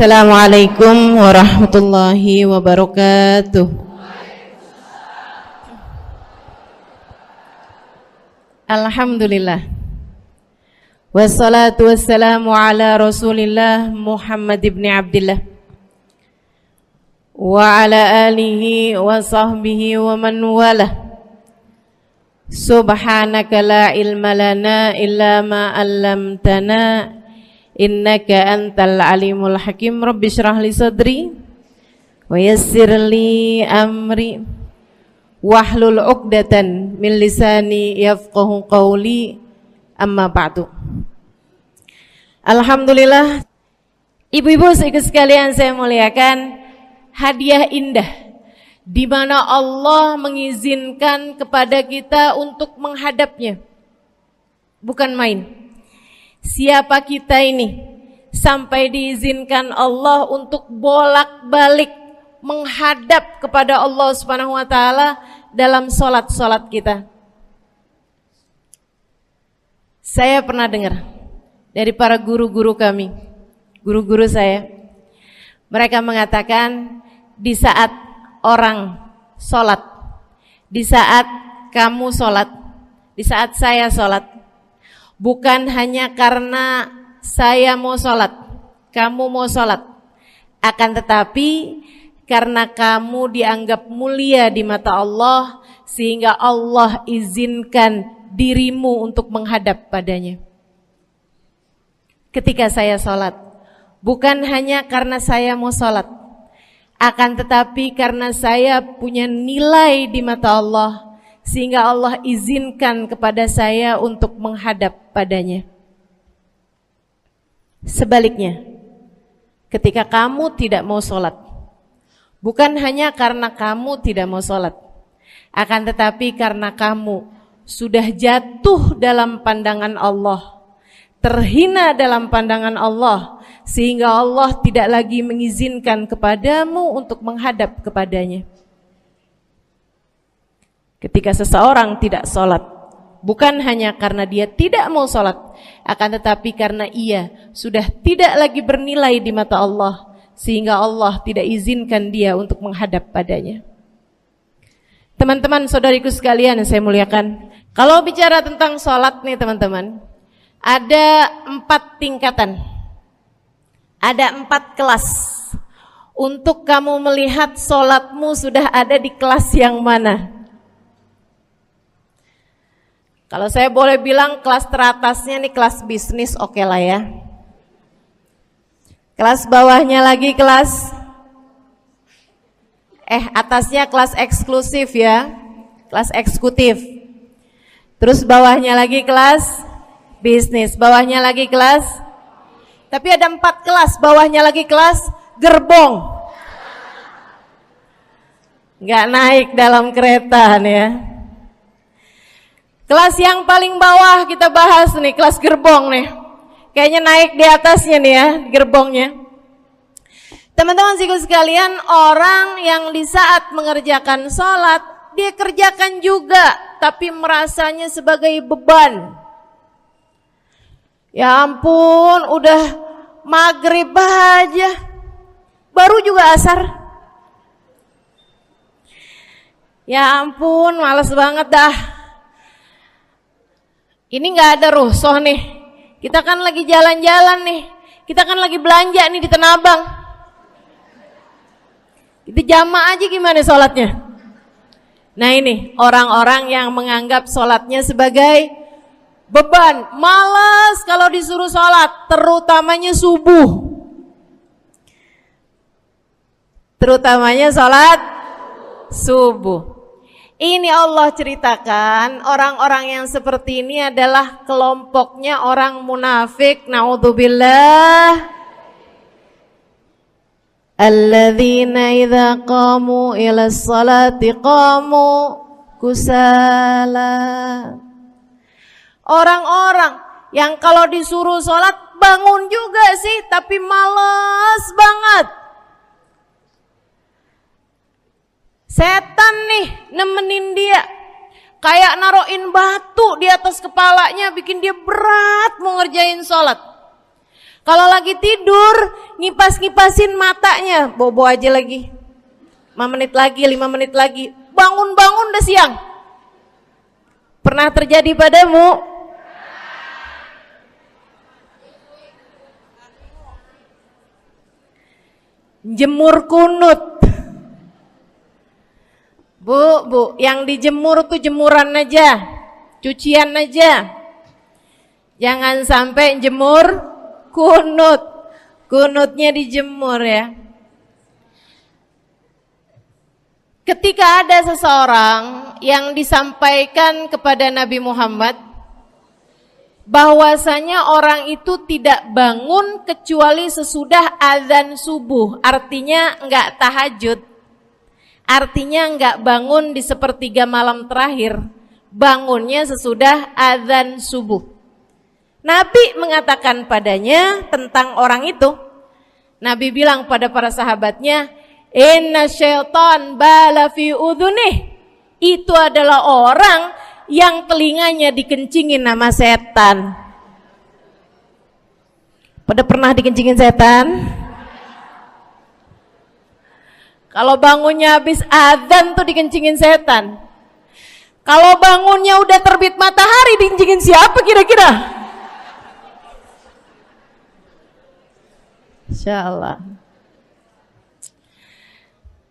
Assalamualaikum warahmatullahi wabarakatuh. Alhamdulillah. Wassalatu wassalamu ala Rasulillah Muhammad ibn Abdillah wa ala alihi wa sahbihi wa man walah. Subhanaka la ilma lana illa ma 'allamtana innaka antal alimul hakim. Rabbi shrah li sadri wa yassir li amri wahlul 'uqdatan min lisani yafqahu qawli. Amma ba'du. Alhamdulillah, ibu-ibu sekalian saya muliakan, hadiah indah di mana Allah mengizinkan kepada kita untuk menghadapnya. Bukan main. Siapa kita ini sampai diizinkan Allah untuk bolak-balik menghadap kepada Allah Subhanahu wa taala dalam salat-salat kita? Saya pernah dengar dari para guru-guru kami, guru-guru saya. Mereka mengatakan di saat orang salat, di saat kamu salat, di saat saya salat, bukan hanya karena saya mau sholat, kamu mau sholat, akan tetapi karena kamu dianggap mulia di mata Allah, sehingga Allah izinkan dirimu untuk menghadap padanya. Ketika saya sholat, bukan hanya karena saya mau sholat, akan tetapi karena saya punya nilai di mata Allah, sehingga Allah izinkan kepada saya untuk menghadap padanya. Sebaliknya, ketika kamu tidak mau sholat, bukan hanya karena kamu tidak mau sholat, akan tetapi karena kamu sudah jatuh dalam pandangan Allah, terhina dalam pandangan Allah, sehingga Allah tidak lagi mengizinkan kepadamu untuk menghadap kepadanya. Ketika seseorang tidak sholat, bukan hanya karena dia tidak mau sholat, akan tetapi karena ia sudah tidak lagi bernilai di mata Allah, sehingga Allah tidak izinkan dia untuk menghadap padanya. Teman-teman, saudariku sekalian yang saya muliakan, kalau bicara tentang sholat nih teman-teman, ada 4 tingkatan, ada 4 kelas. Untuk kamu melihat sholatmu sudah ada di kelas yang mana. Kalau saya boleh bilang kelas teratasnya nih kelas bisnis, oke lah ya. Kelas bawahnya lagi kelas atasnya kelas eksklusif ya, kelas eksekutif. Terus bawahnya lagi kelas bisnis, bawahnya lagi kelas. Tapi ada 4 kelas, bawahnya lagi kelas gerbong. Nggak naik dalam kereta nih ya. Kelas yang paling bawah kita bahas nih, kelas gerbong nih. Kayaknya naik di atasnya nih ya, gerbongnya. Teman-teman sekalian, orang yang di saat mengerjakan sholat, dia kerjakan juga, tapi merasanya sebagai beban. Ya ampun, udah maghrib aja, baru juga asar. Ya ampun, males banget dah. Ini gak ada rusuh nih. Kita kan lagi jalan-jalan nih. Kita kan lagi belanja nih di Tanah Abang. Kita jamaah aja gimana sholatnya. Nah ini orang-orang yang menganggap sholatnya sebagai beban. Malas kalau disuruh sholat, terutamanya subuh. Terutamanya sholat subuh. Ini Allah ceritakan orang-orang yang seperti ini adalah kelompoknya orang munafik. Naudzubillah. Alladzina idza qamu ila sholati qamu kusala. Orang-orang yang kalau disuruh sholat bangun juga sih, tapi malas banget. Setan nih nemenin dia, kayak naroin batu di atas kepalanya, bikin dia berat mau ngerjain sholat. Kalau lagi tidur, ngipas-ngipasin matanya, bobo aja lagi. 5 menit lagi, 5 menit lagi. Bangun-bangun udah siang. Pernah terjadi padamu? Jemur kunut. Bu, yang dijemur tuh jemuran aja, cucian aja. Jangan sampai jemur kunut. Kunutnya dijemur ya. Ketika ada seseorang yang disampaikan kepada Nabi Muhammad bahwasanya orang itu tidak bangun kecuali sesudah azan subuh, artinya enggak tahajud, artinya enggak bangun di sepertiga malam terakhir, bangunnya sesudah azan subuh. Nabi mengatakan padanya tentang orang itu, Nabi bilang pada para sahabatnya, inna syaitan bala fi udhunih, itu adalah orang yang telinganya dikencingin sama setan. Pada pernah dikencingin setan? Kalau bangunnya habis adzan tuh dikencingin setan. Kalau bangunnya udah terbit matahari dikencingin siapa kira-kira? Insyaallah.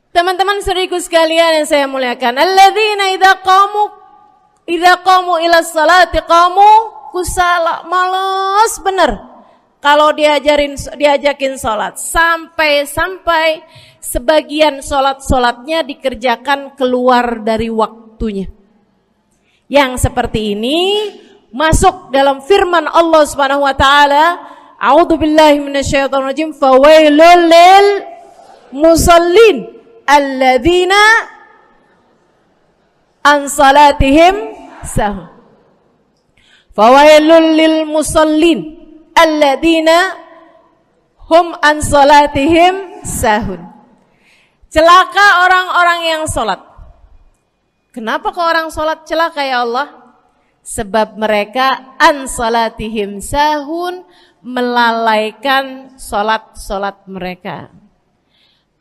Teman-teman saudariku sekalian yang saya muliakan, alladzina idza qamu ila sholati qamu kusala, malas bener kalau diajakin sholat, sampai sebagian sholatnya dikerjakan keluar dari waktunya. Yang seperti ini masuk dalam firman Allah Subhanahu wa taala, a'udzubillahi minasyaitonir rajim, fawailul lil musallin alladzina an salatihim sahun. Fawailul lil musallin alladzina hum an salatihim sahun. Celaka orang-orang yang salat. Kenapa kok orang salat celaka ya Allah? Sebab mereka an salatihim sahun, melalaikan salat mereka.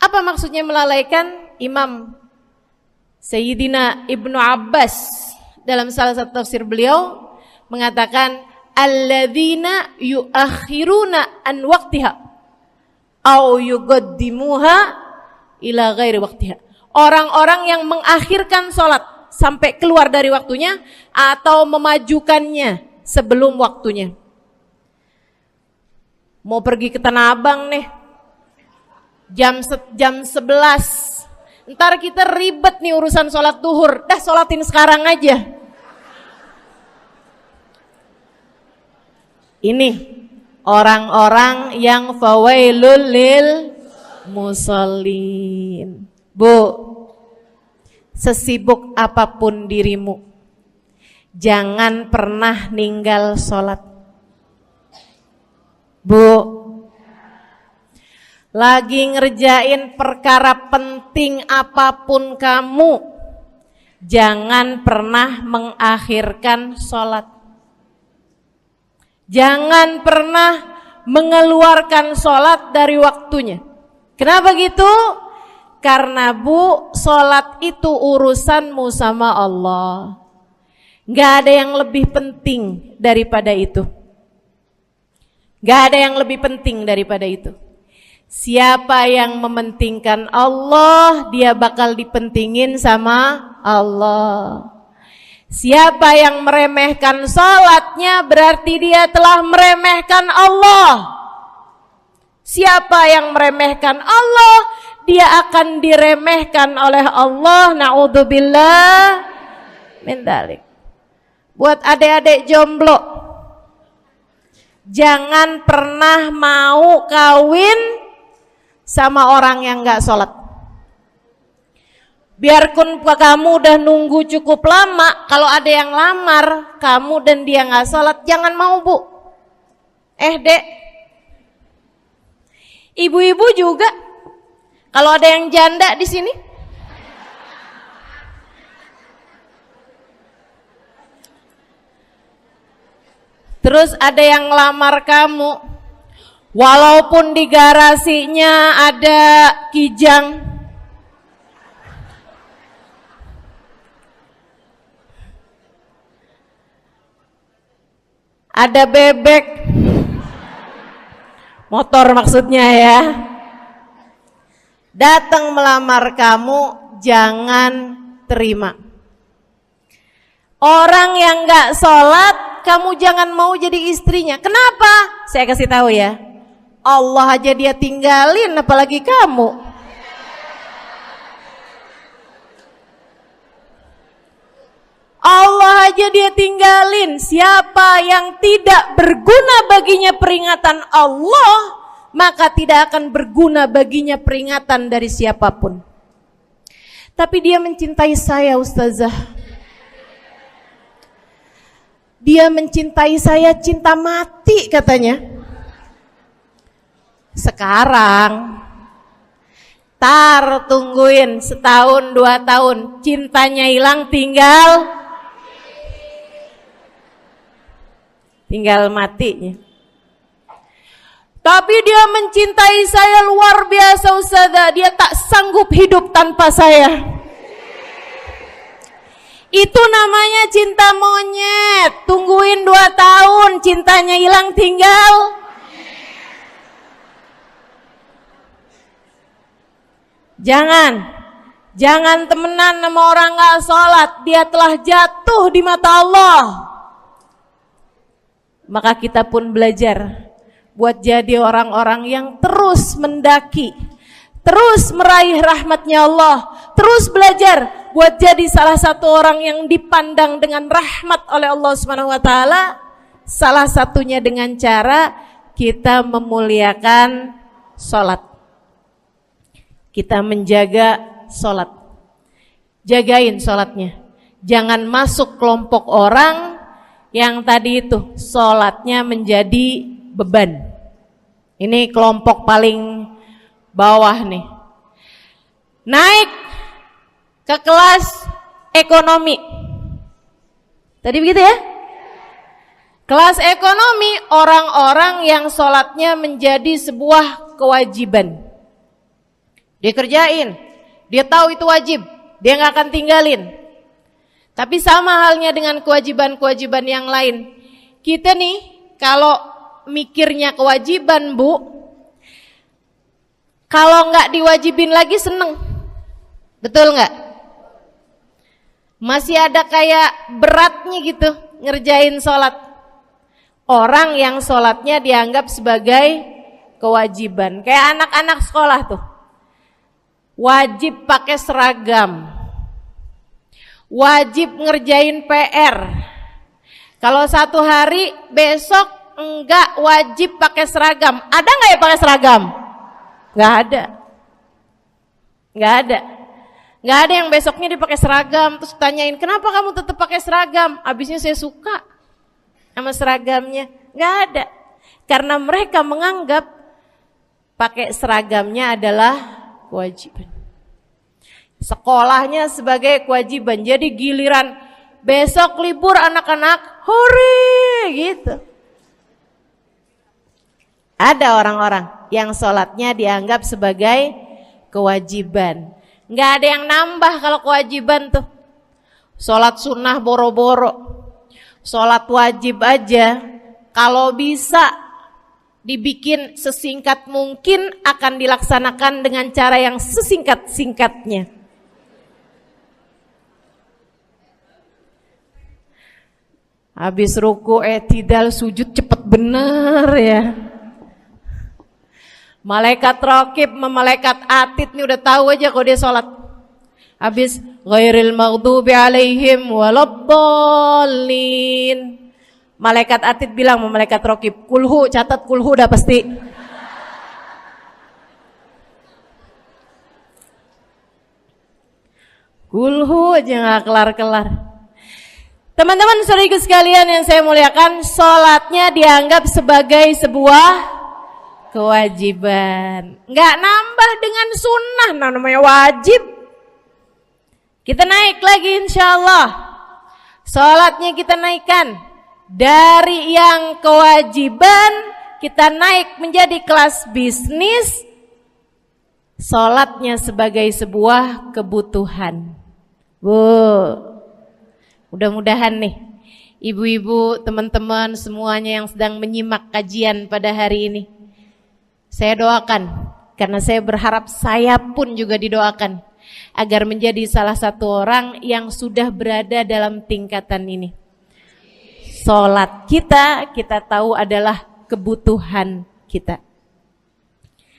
Apa maksudnya melalaikan? Imam Sayyidina Ibnu Abbas dalam salah satu tafsir beliau mengatakan alladzina yuakhiruna an waqtiha au yuqaddimuha ila ghairi waqtiha. Orang-orang yang mengakhirkan sholat sampai keluar dari waktunya atau memajukannya sebelum waktunya. Mau pergi ke Tanah Abang nih, jam 11. Ntar kita ribet nih urusan sholat duhur. Dah sholatin sekarang aja. Ini orang-orang yang fawailul lil musallin. Bu, sesibuk apapun dirimu, jangan pernah ninggal sholat. Bu, lagi ngerjain perkara penting apapun kamu, jangan pernah mengakhirkan sholat. Jangan pernah mengeluarkan sholat dari waktunya. Kenapa gitu? Karena bu, sholat itu urusanmu sama Allah. Gak ada yang lebih penting daripada itu. Gak ada yang lebih penting daripada itu. Siapa yang mementingkan Allah, dia bakal dipentingin sama Allah. Siapa yang meremehkan sholatnya, berarti dia telah meremehkan Allah. Siapa yang meremehkan Allah, dia akan diremehkan oleh Allah. Na'udzubillah min dzalik. Buat adik-adik jomblo, jangan pernah mau kawin sama orang yang gak sholat. Biarpun kamu udah nunggu cukup lama, kalau ada yang lamar kamu dan dia gak sholat, jangan mau bu. Dek, ibu-ibu juga, kalau ada yang janda di sini, terus ada yang lamar kamu, Walaupun di garasinya ada kijang, ada bebek, motor maksudnya ya, datang melamar kamu, jangan terima. Orang yang gak sholat, kamu jangan mau jadi istrinya. Kenapa? Saya kasih tahu ya, Allah aja dia tinggalin, apalagi kamu. Allah aja dia tinggalin. Siapa yang tidak berguna baginya peringatan Allah, maka tidak akan berguna baginya peringatan dari siapapun. Tapi dia mencintai saya, Ustazah. Dia mencintai saya cinta mati katanya. Sekarang tungguin setahun 2 tahun, cintanya hilang, tinggal matinya. Tapi dia mencintai saya luar biasa, Ustazah. Dia tak sanggup hidup tanpa saya. Itu namanya cinta monyet. Tungguin 2 tahun, cintanya hilang, tinggal. Jangan temenan sama orang gak sholat. Dia telah jatuh di mata Allah. Maka kita pun belajar buat jadi orang-orang yang terus mendaki, terus meraih rahmatnya Allah, terus belajar buat jadi salah satu orang yang dipandang dengan rahmat oleh Allah Subhanahu wa taala. Salah satunya dengan cara kita memuliakan sholat. Kita menjaga sholat. Jagain sholatnya. Jangan masuk kelompok orang yang tadi itu sholatnya menjadi beban. Ini kelompok paling bawah nih. Naik ke kelas ekonomi. Tadi begitu ya? Kelas ekonomi, orang-orang yang sholatnya menjadi sebuah kewajiban. Dia kerjain, dia tahu itu wajib, dia gak akan tinggalin. Tapi sama halnya dengan kewajiban-kewajiban yang lain. Kita nih kalau mikirnya kewajiban, Bu, kalau gak diwajibin lagi seneng. Betul gak? Masih ada kayak beratnya gitu ngerjain sholat. Orang yang sholatnya dianggap sebagai kewajiban. Kayak anak-anak sekolah tuh, wajib pakai seragam, wajib ngerjain PR. Kalau 1 hari, besok enggak wajib pakai seragam. Ada nggak ya pakai seragam? Nggak ada. Nggak ada yang besoknya dipakai seragam. Terus tanyain, kenapa kamu tetap pakai seragam? Abisnya saya suka sama seragamnya. Nggak ada. Karena mereka menganggap pakai seragamnya adalah kewajiban. Sekolahnya sebagai kewajiban. Jadi giliran besok libur anak-anak, hore gitu. Ada orang-orang yang sholatnya dianggap sebagai kewajiban. Nggak ada yang nambah kalau kewajiban tuh. Sholat sunnah boro-boro, sholat wajib aja kalau bisa dibikin sesingkat mungkin akan dilaksanakan dengan cara yang sesingkat-singkatnya. Habis ruku i'tidal sujud cepet bener ya. Malaikat raqib sama malaikat atid nih udah tahu aja kalau dia sholat. Habis ghairil maghdubi alaihim waladdallin. Malaikat atid bilang sama malaikat raqib, kulhu, catat kulhu udah pasti. Kulhu aja gak kelar-kelar. Teman-teman saudariku sekalian yang saya muliakan, sholatnya dianggap sebagai sebuah kewajiban. Nggak nambah dengan sunnah, namanya wajib. Kita naik lagi insyaallah. Sholatnya kita naikkan dari yang kewajiban kita naik menjadi kelas bisnis, sholatnya sebagai sebuah kebutuhan. Bu, mudah-mudahan nih ibu-ibu, teman-teman semuanya yang sedang menyimak kajian pada hari ini, saya doakan, karena saya berharap saya pun juga didoakan agar menjadi salah satu orang yang sudah berada dalam tingkatan ini. Sholat kita tahu adalah kebutuhan kita.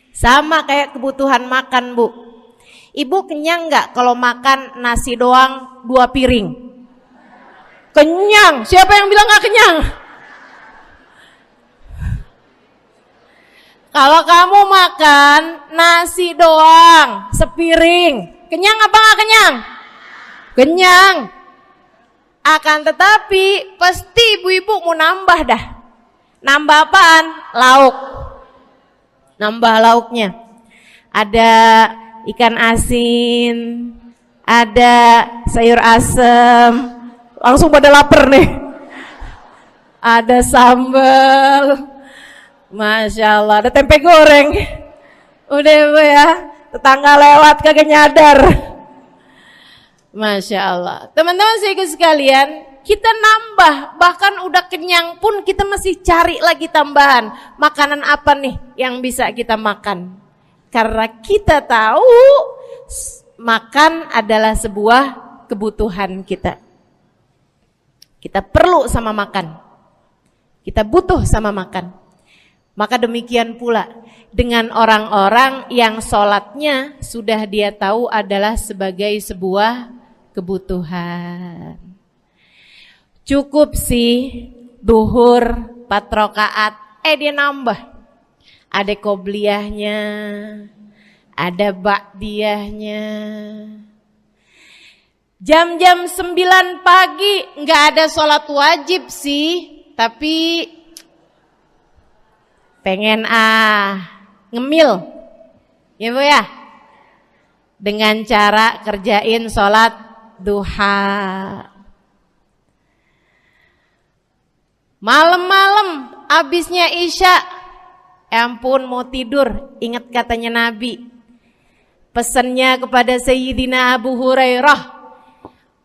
Sama kayak kebutuhan makan, Bu. Ibu kenyang nggak kalau makan nasi doang 2 piring? Kenyang. Siapa yang bilang nggak kenyang? Kalau kamu makan nasi doang sepiring, kenyang apa nggak kenyang? Kenyang. Akan tetapi pasti ibu-ibu mau nambah dah. Nambah apaan? Lauk. Nambah lauknya. Ada ikan asin, ada sayur asem. Langsung pada lapar nih. Ada sambal. Masya Allah, ada tempe goreng. Udah Bu ya, tetangga lewat kagak nyadar. Masya Allah. Teman-teman sekalian, kita nambah, bahkan udah kenyang pun kita masih cari lagi tambahan. Makanan apa nih yang bisa kita makan? Karena kita tahu makan adalah sebuah kebutuhan kita. Kita perlu sama makan. Kita butuh sama makan. Maka demikian pula dengan orang-orang yang sholatnya sudah dia tahu adalah sebagai sebuah kebutuhan. Cukup sih duhur 4 rakaat, dia nambah. Ada qobliyahnya, ada ba'diyahnya. Jam-jam 9 pagi nggak ada sholat wajib sih, tapi pengen ngemil, ya Bu ya, dengan cara kerjain sholat duha. Malam-malam abisnya isya, ampun mau tidur, ingat katanya Nabi, pesannya kepada Sayyidina Abu Hurairah,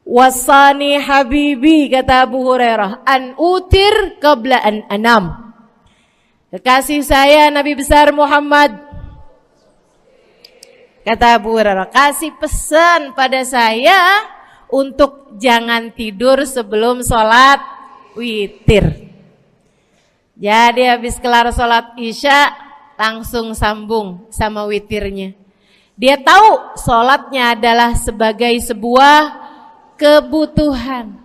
wasani habibi, kata Abu Hurairah, an utir qabla an anam. Kekasih saya Nabi besar Muhammad, kata Abu Hurairah, kasih pesan pada saya untuk jangan tidur sebelum sholat witir. Jadi habis kelar sholat isya langsung sambung sama witirnya. Dia tahu sholatnya adalah sebagai sebuah kebutuhan.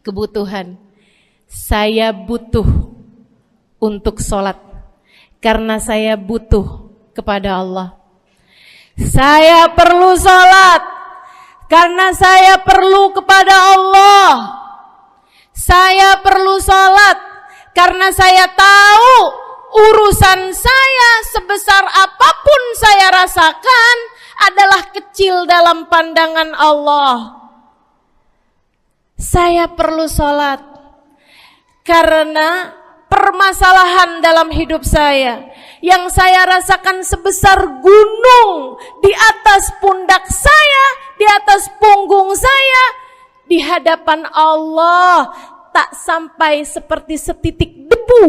Kebutuhan. Saya butuh untuk sholat karena saya butuh kepada Allah. Saya perlu sholat karena saya perlu kepada Allah. Saya perlu sholat karena saya tahu urusan saya sebesar apapun saya rasakan adalah kecil dalam pandangan Allah. Saya perlu sholat karena permasalahan dalam hidup saya yang saya rasakan sebesar gunung di atas pundak saya, di atas punggung saya, di hadapan Allah tak sampai seperti setitik debu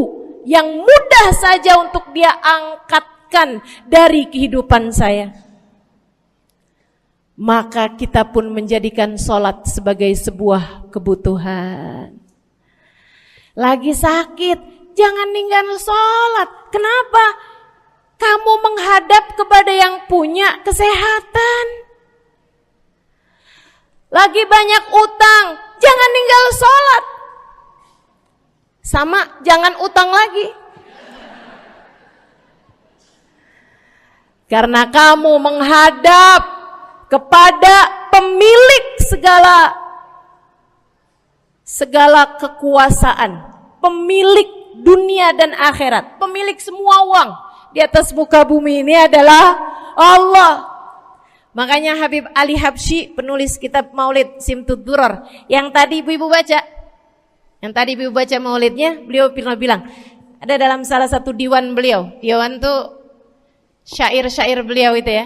yang mudah saja untuk dia angkatkan dari kehidupan saya. Maka kita pun menjadikan sholat sebagai sebuah kebutuhan. Lagi sakit, jangan ninggal sholat. Kenapa? Kamu menghadap kepada yang punya kesehatan. Lagi banyak utang, jangan ninggal sholat. Sama, jangan utang lagi. Karena kamu menghadap kepada pemilik segala kekuasaan, pemilik dunia dan akhirat, pemilik semua uang di atas muka bumi ini adalah Allah. Makanya Habib Ali Habsyi, penulis kitab Maulid Simtud Durar, yang tadi ibu-ibu baca maulidnya, beliau pernah bilang, Ada dalam salah satu diwan beliau. Diwan tuh syair-syair beliau itu ya.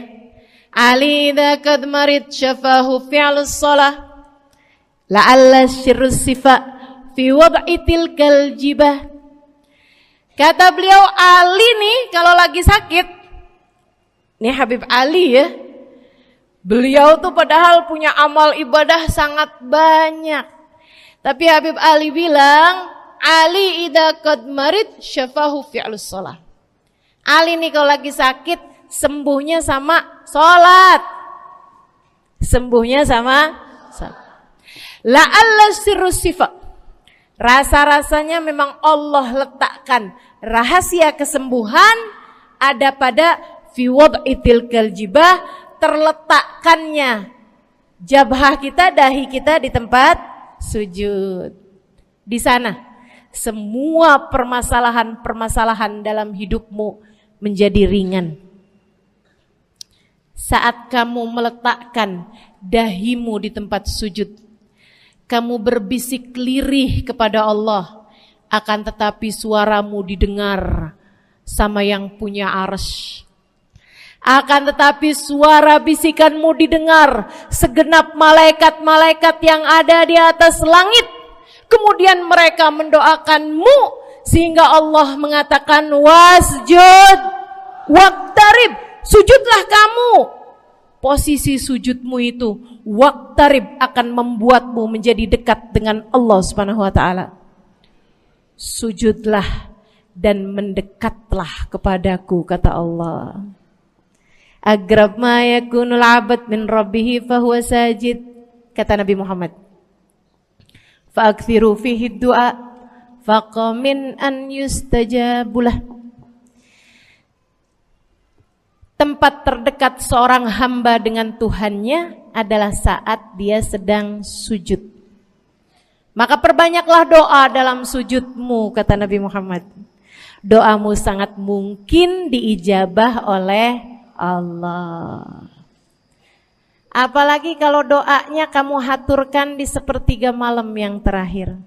Ali idza qad marid syafahu fi'lus shalah la'alla syirru sifa fi wad'i tilkal jibah. Kata beliau, Ali nih kalau lagi sakit, nih Habib Ali ya, beliau tuh padahal punya amal ibadah sangat banyak. Tapi Habib Ali bilang, Ali idza qad marid syafahu fi'lus shalah. Ali nih kalau lagi sakit, sembuhnya sama sholat. Sembuhnya sama sholat. La'alla sirru sifa. Rasa-rasanya memang Allah letakkan rahasia kesembuhan ada pada fi wad'i tilkal jibah, terletakkannya jabhah kita, dahi kita di tempat sujud. Di sana semua permasalahan-permasalahan dalam hidupmu menjadi ringan. Saat kamu meletakkan dahimu di tempat sujud, kamu berbisik lirih kepada Allah, akan tetapi suaramu didengar sama yang punya arsy. Akan tetapi suara bisikanmu didengar segenap malaikat-malaikat yang ada di atas langit. Kemudian mereka mendoakanmu sehingga Allah mengatakan wasjud waqtarib, sujudlah kamu. Posisi sujudmu itu waqtarib akan membuatmu menjadi dekat dengan Allah Subhanahu wa taala. Sujudlah dan mendekatlah kepadaku, kata Allah. Agrab ma yakunul 'abd min rabbih fahuwa sajid, kata Nabi Muhammad. Fa'akthiru fihi du'a faqamin an yustajabulah. Tempat terdekat seorang hamba dengan Tuhannya adalah saat dia sedang sujud. Maka perbanyaklah doa dalam sujudmu, kata Nabi Muhammad. Doamu sangat mungkin diijabah oleh Allah. Apalagi kalau doanya kamu haturkan di sepertiga malam yang terakhir.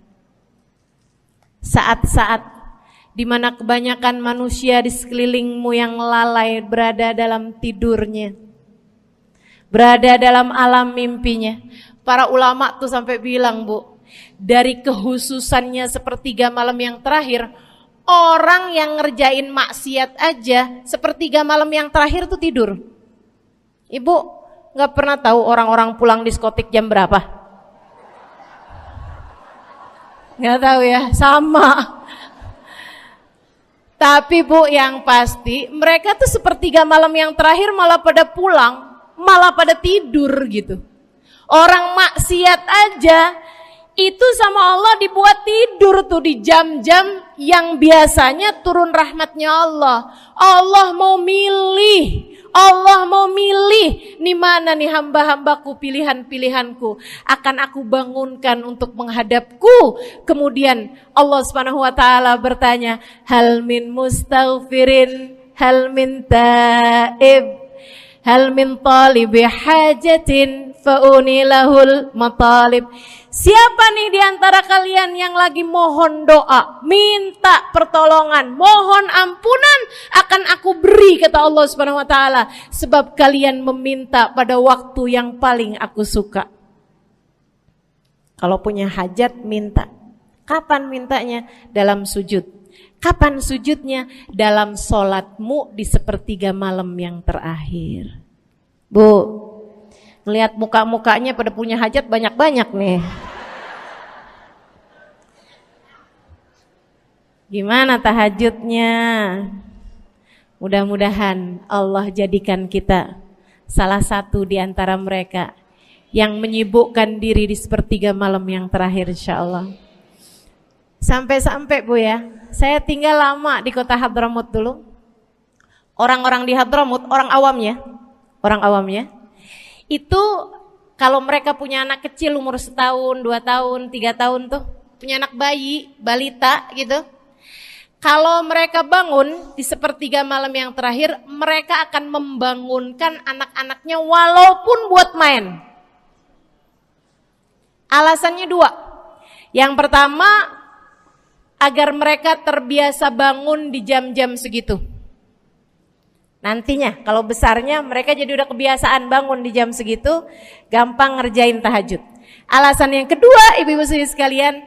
Saat-saat di mana kebanyakan manusia di sekelilingmu yang lalai berada dalam tidurnya, berada dalam alam mimpinya. Para ulama tuh sampai bilang, Bu, dari kehususannya sepertiga malam yang terakhir, orang yang ngerjain maksiat aja sepertiga malam yang terakhir tuh tidur. Ibu gak pernah tahu orang-orang pulang diskotik jam berapa? Gak tahu ya, sama. Tapi Bu, yang pasti mereka tuh sepertiga malam yang terakhir malah pada pulang, malah pada tidur gitu. Orang maksiat aja itu sama Allah dibuat tidur tuh di jam-jam yang biasanya turun rahmatnya Allah. Allah mau milih nih mana nih hamba-hambaku, pilihan-pilihanku akan aku bangunkan untuk menghadapku. Kemudian Allah Subhanahu wa taala bertanya, hal min mustaghfirin, hal min taib, hal min talibi hajatin faunilahul matalib. Siapa nih di antara kalian yang lagi mohon doa, minta pertolongan, mohon ampunan, akan aku beri, kata Allah Subhanahu wa taala, sebab kalian meminta pada waktu yang paling aku suka. Kalau punya hajat minta. Kapan mintanya? Dalam sujud. Kapan sujudnya? Dalam sholatmu di sepertiga malam yang terakhir. Bu, ngelihat muka-mukanya pada punya hajat banyak-banyak nih. Gimana tahajudnya? Mudah-mudahan Allah jadikan kita salah satu di antara mereka yang menyibukkan diri di sepertiga malam yang terakhir, insyaallah. Sampai-sampai Bu ya, saya tinggal lama di kota Hadramut dulu. Orang-orang di Hadramut, orang awamnya, itu kalau mereka punya anak kecil umur 1 tahun, 2 tahun, 3 tahun tuh, punya anak bayi, balita gitu. Kalau mereka bangun di sepertiga malam yang terakhir, mereka akan membangunkan anak-anaknya walaupun buat main. Alasannya 2. Yang pertama, agar mereka terbiasa bangun di jam-jam segitu. Nantinya kalau besarnya mereka jadi udah kebiasaan bangun di jam segitu, gampang ngerjain tahajud. Alasan yang kedua, ibu-ibu sekalian,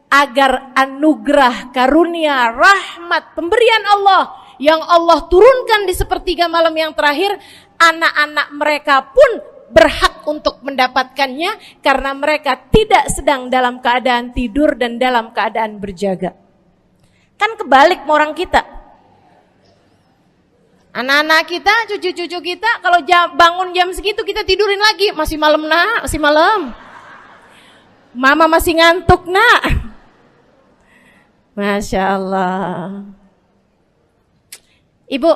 agar anugerah, karunia, rahmat, pemberian Allah yang Allah turunkan di sepertiga malam yang terakhir, anak-anak mereka pun berhak untuk mendapatkannya karena mereka tidak sedang dalam keadaan tidur dan dalam keadaan berjaga. Kan kebalik sama orang kita. Anak-anak kita, cucu-cucu kita kalau bangun jam segitu kita tidurin lagi, masih malam nak, masih malam. Mama masih ngantuk nak. Masya Allah. Ibu,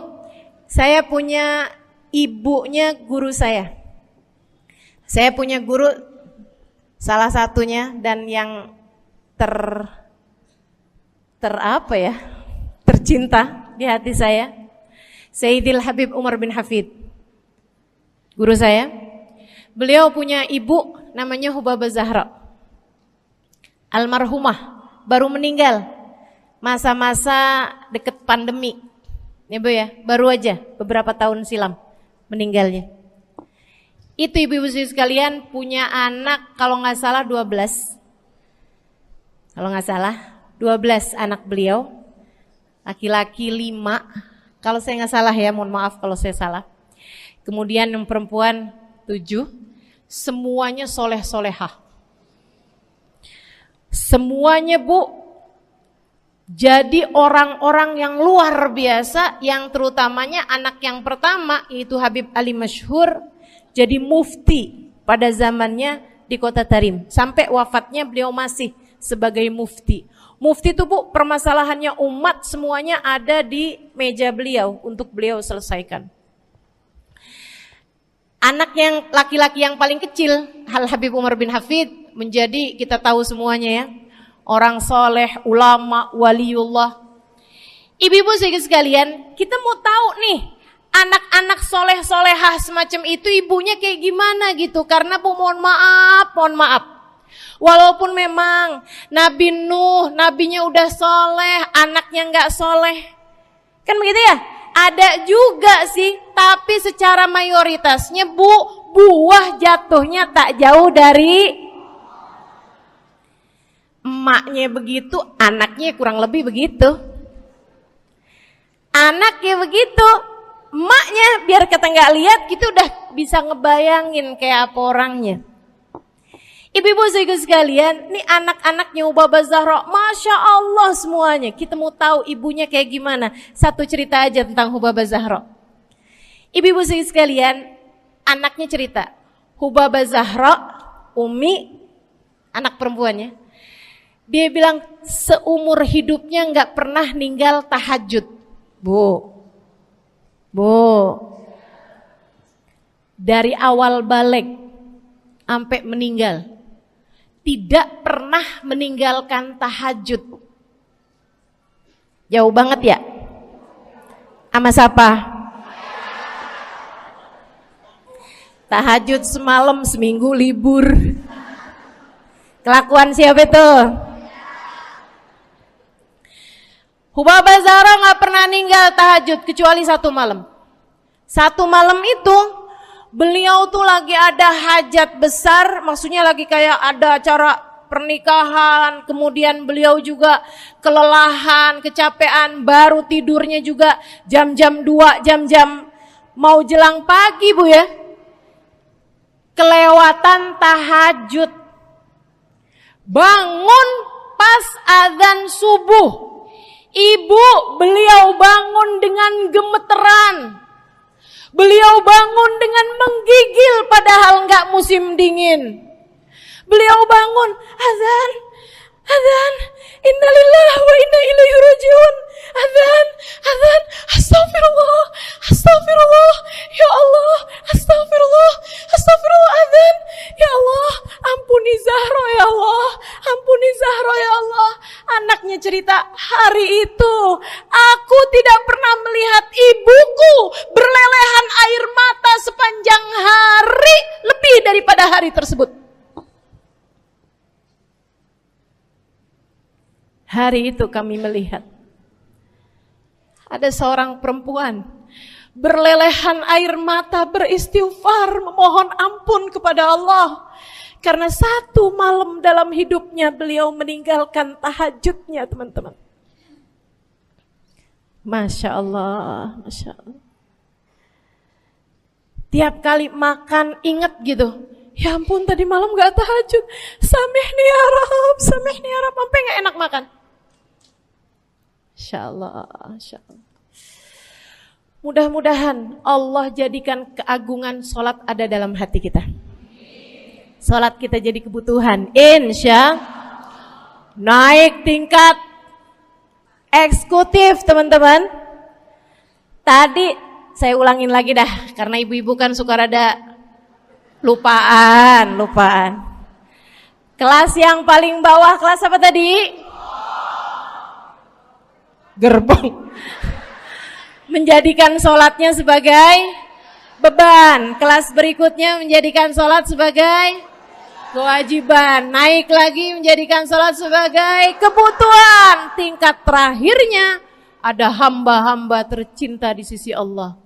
saya punya ibunya guru saya. Saya punya guru salah satunya dan yang tercinta di hati saya, Sayyidil Habib Umar bin Hafid. Guru saya. Beliau punya ibu namanya Hubabah Zahra. Almarhumah, baru meninggal masa-masa deket pandemi. Ya Bu ya, baru aja beberapa tahun silam meninggalnya. Itu ibu-ibu sekalian punya anak kalau nggak salah 12. Kalau nggak salah 12 anak beliau. Laki-laki 5. Kalau saya nggak salah ya, mohon maaf kalau saya salah. Kemudian yang perempuan 7. Semuanya soleh-solehah. Semuanya Bu jadi orang-orang yang luar biasa, yang terutamanya anak yang pertama yaitu Habib Ali Masyhur jadi mufti pada zamannya di Kota Tarim. Sampai wafatnya beliau masih sebagai mufti. Mufti itu Bu, permasalahannya umat semuanya ada di meja beliau untuk beliau selesaikan. Anak yang laki-laki yang paling kecil, Al Habib Umar bin Hafid, menjadi kita tahu semuanya ya, orang soleh, ulama, waliullah. Ibu-ibu sekalian, kita mau tahu nih, anak-anak soleh-solehah semacam itu ibunya kayak gimana gitu. Karena Bu, mohon maaf. Walaupun memang Nabi Nuh, nabinya udah soleh, anaknya gak soleh. Kan begitu ya? Ada juga sih, tapi secara mayoritasnya Bu, buah jatuhnya tak jauh dari emaknya begitu, anaknya kurang lebih begitu. Anaknya begitu, emaknya biar kita nggak lihat gitu udah bisa ngebayangin kayak apa orangnya. Ibu-ibu sekalian, nih anak-anaknya Hubabah Zahra, Masya Allah semuanya. Kita mau tahu ibunya kayak gimana. Satu cerita aja tentang Hubabah Zahra. Ibu-ibu sekalian, anaknya cerita, Hubabah Zahra, Umi, anak perempuannya, dia bilang seumur hidupnya nggak pernah ninggal tahajud. Bu, dari awal balik sampai meninggal, tidak pernah meninggalkan tahajud. Jauh banget ya? Sama siapa? Tahajud semalam, seminggu libur. Kelakuan siapa itu? Hubabah Zahra gak pernah ninggal tahajud kecuali satu malam. Satu malam itu beliau tuh lagi ada hajat besar, maksudnya lagi kayak ada acara pernikahan, kemudian beliau juga kelelahan, kecapean, baru tidurnya juga jam-jam 2, jam-jam mau jelang pagi Bu ya. Kelewatan tahajud. Bangun pas azan subuh. Ibu, beliau bangun dengan gemeteran. Beliau bangun dengan menggigil padahal enggak musim dingin. Beliau bangun, azan, innalillahi wa inna ilaihi rajiun. Azan, astagfirullah, ya Allah, astagfirullah, azan, ya Allah, ampuni Zahra ya Allah, Anaknya cerita, hari itu aku tidak pernah melihat ibuku berlelehan air mata sepanjang hari lebih daripada hari tersebut. Hari itu kami melihat ada seorang perempuan berlelehan air mata beristighfar memohon ampun kepada Allah karena satu malam dalam hidupnya beliau meninggalkan tahajudnya, teman-teman. Masya Allah, Masya Allah. Tiap kali makan ingat gitu, ya ampun tadi malam gak tahajud, samihni ya Rab, samihni ya Rab, sampai gak enak makan. Insya Allah, Insya Allah. Mudah-mudahan Allah jadikan keagungan sholat ada dalam hati kita. Sholat kita jadi kebutuhan. Insya naik tingkat eksekutif, teman-teman. Tadi saya ulangin lagi dah, karena ibu-ibu kan suka rada lupaan. Kelas yang paling bawah, kelas apa tadi? Gerbong. Menjadikan sholatnya sebagai beban. Kelas berikutnya menjadikan sholat sebagai kewajiban. Naik lagi menjadikan sholat sebagai kebutuhan. Tingkat terakhirnya ada hamba-hamba tercinta di sisi Allah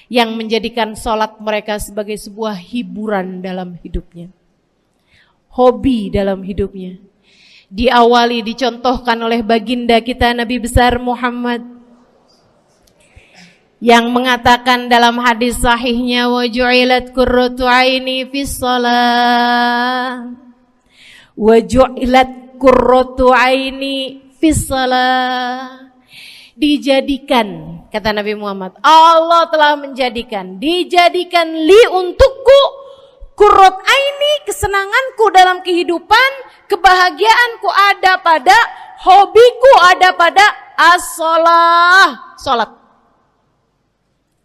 yang menjadikan sholat mereka sebagai sebuah hiburan dalam hidupnya, hobi dalam hidupnya. Diawali, dicontohkan oleh baginda kita Nabi besar Muhammad yang mengatakan dalam hadis sahihnya, wa ju'ilat qurratu aini fis shalah, wa ju'ilat qurratu aini fis shalah. Dijadikan, kata Nabi Muhammad, Allah telah menjadikan, dijadikan li untukku qurrat aini, kesenanganku dalam kehidupan, kebahagiaanku ada pada, hobiku ada pada as-shalah, salat.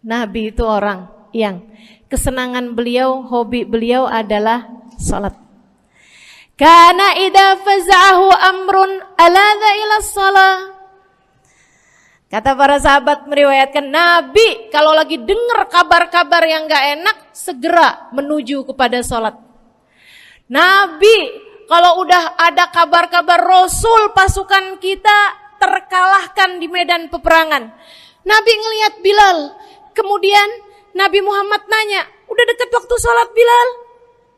Nabi itu orang yang kesenangan beliau, hobi beliau adalah salat. Kana idza faza'ahu amrun aladha ila shalah. Kata para sahabat meriwayatkan, Nabi kalau lagi dengar kabar-kabar yang gak enak, segera menuju kepada sholat. Nabi kalau udah ada kabar-kabar Rasul pasukan kita terkalahkan di medan peperangan, Nabi ngelihat Bilal. Kemudian Nabi Muhammad nanya, udah dekat waktu sholat Bilal?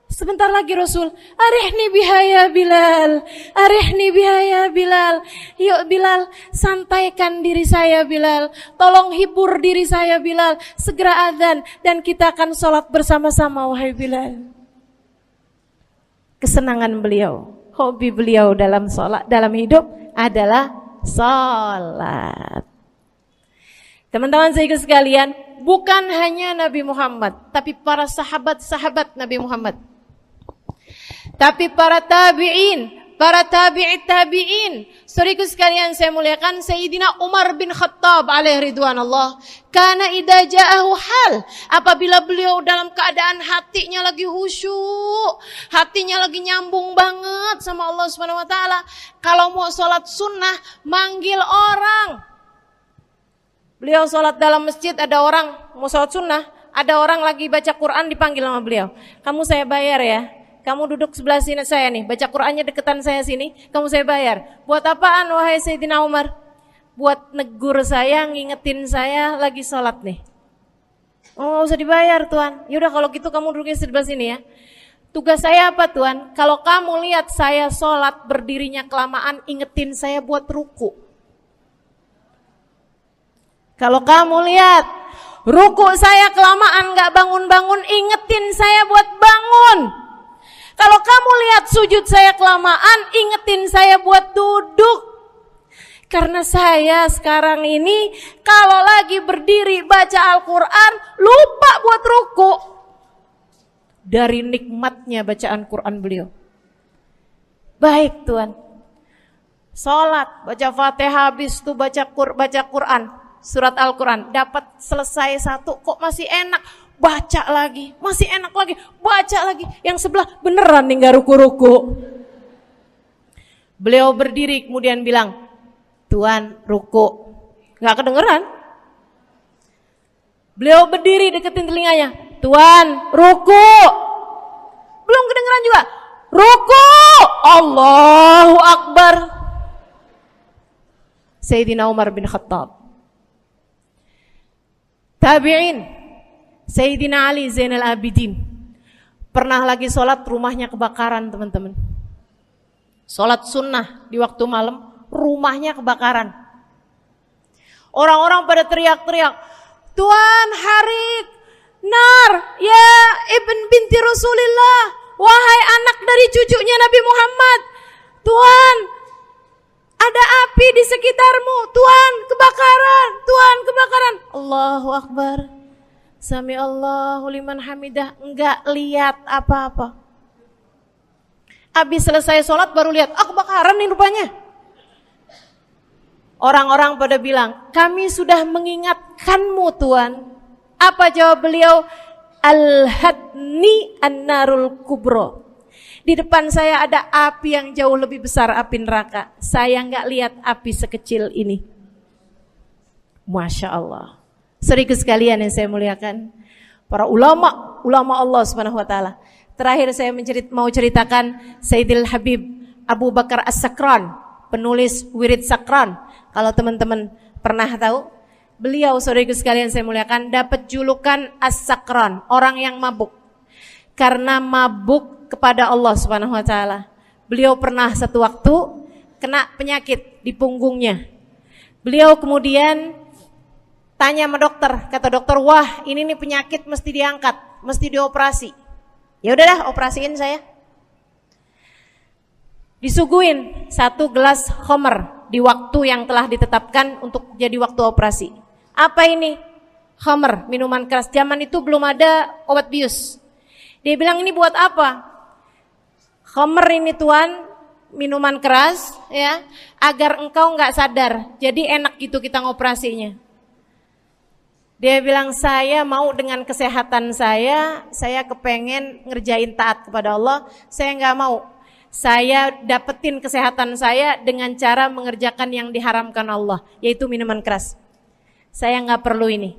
Sebentar lagi Rasul, arihni bihaya Bilal, arihni bihaya Bilal. Yuk Bilal, sampaikan diri saya Bilal, tolong hibur diri saya Bilal. Segera azan dan kita akan sholat bersama-sama wahai Bilal. Kesenangan beliau, hobi beliau dalam sholat, dalam hidup adalah sholat. Teman-teman saya sekalian, bukan hanya Nabi Muhammad, tapi para sahabat-sahabat Nabi Muhammad, tapi para tabi'in, para tabi'it tabi'in. Saudaraku sekalian saya muliakan, Sayyidina Umar bin Khattab alaihi ridwanullah, kana idza ja'ahu hal, apabila beliau dalam keadaan hatinya lagi khusyuk, hatinya lagi nyambung banget sama Allah Subhanahu wa taala, kalau mau salat sunnah manggil orang. Beliau salat dalam masjid, ada orang mau salat sunnah, ada orang lagi baca Quran dipanggil sama beliau. Kamu saya bayar ya. Kamu duduk sebelah sini saya nih, baca Qur'annya deketan saya sini, kamu saya bayar. Buat apaan wahai Sayyidina Umar? Buat negur saya, ngingetin saya lagi sholat nih. Oh gak usah dibayar Tuan. Yaudah kalau gitu kamu duduknya sebelah sini ya. Tugas saya apa Tuan? Kalau kamu lihat saya sholat berdirinya kelamaan, ingetin saya buat ruku. Kalau kamu lihat ruku saya kelamaan gak bangun-bangun, ingetin saya buat bangun. Kalau kamu lihat sujud saya kelamaan, ingetin saya buat duduk. Karena saya sekarang ini kalau lagi berdiri baca Al-Quran, lupa buat ruku. Dari nikmatnya bacaan Quran beliau. Baik Tuan. Sholat, baca Fatihah, habis itu baca Quran. Surat Al-Quran, dapat selesai satu, kok masih enak. Baca lagi, masih enak lagi, baca lagi. Yang sebelah beneran nih gak ruku-ruku. Beliau berdiri kemudian bilang, Tuan ruku. Gak kedengeran. Beliau berdiri deketin telinganya, Tuan ruku. Belum kedengeran juga. Ruku. Allahu Akbar. Sayyidina Umar bin Khattab. Tabi'in, Sayyidina Ali Zainal Abidin. Pernah lagi sholat, rumahnya kebakaran, teman-teman. Sholat sunnah di waktu malam, rumahnya kebakaran. Orang-orang pada teriak-teriak, Tuan Harik, nar, ya ibn binti Rasulillah, wahai anak dari cucunya Nabi Muhammad. Tuan, ada api di sekitarmu. Tuan, kebakaran. Tuan, kebakaran. Allahu Akbar. Sami Allahu liman hamidah. Enggak lihat apa-apa. Habis selesai sholat baru lihat, kebakaran nih rupanya. Orang-orang pada bilang, kami sudah mengingatkanmu Tuan. Apa jawab beliau? Al-hadni an-narul kubro. Di depan saya ada api yang jauh lebih besar, api neraka. Saya nggak lihat api sekecil ini. Masya Allah. Saudara sekalian yang saya muliakan, para ulama Allah Subhanahu Wa Taala. Terakhir saya mau ceritakan Sayyidil Habib Abu Bakar As-Sakran, penulis Wirid Sakran. Kalau teman-teman pernah tahu, beliau saudara sekalian saya muliakan dapat julukan As-Sakran, orang yang mabuk. Karena mabuk kepada Allah Subhanahu Wa Taala. Beliau pernah satu waktu kena penyakit di punggungnya. Beliau kemudian tanya sama dokter, kata dokter, wah ini nih penyakit mesti diangkat, mesti dioperasi. Ya udahlah, operasiin saya. Disuguhin 1 gelas khamr di waktu yang telah ditetapkan untuk jadi waktu operasi. Apa ini? Khamr, minuman keras. Zaman itu belum ada obat bius. Dia bilang, ini buat apa? Khamr ini Tuan, minuman keras ya, agar engkau enggak sadar. Jadi enak gitu kita ngoperasinya. Dia bilang, saya mau dengan kesehatan saya kepengen ngerjain taat kepada Allah, saya enggak mau. Saya dapetin kesehatan saya dengan cara mengerjakan yang diharamkan Allah, yaitu minuman keras. Saya enggak perlu ini.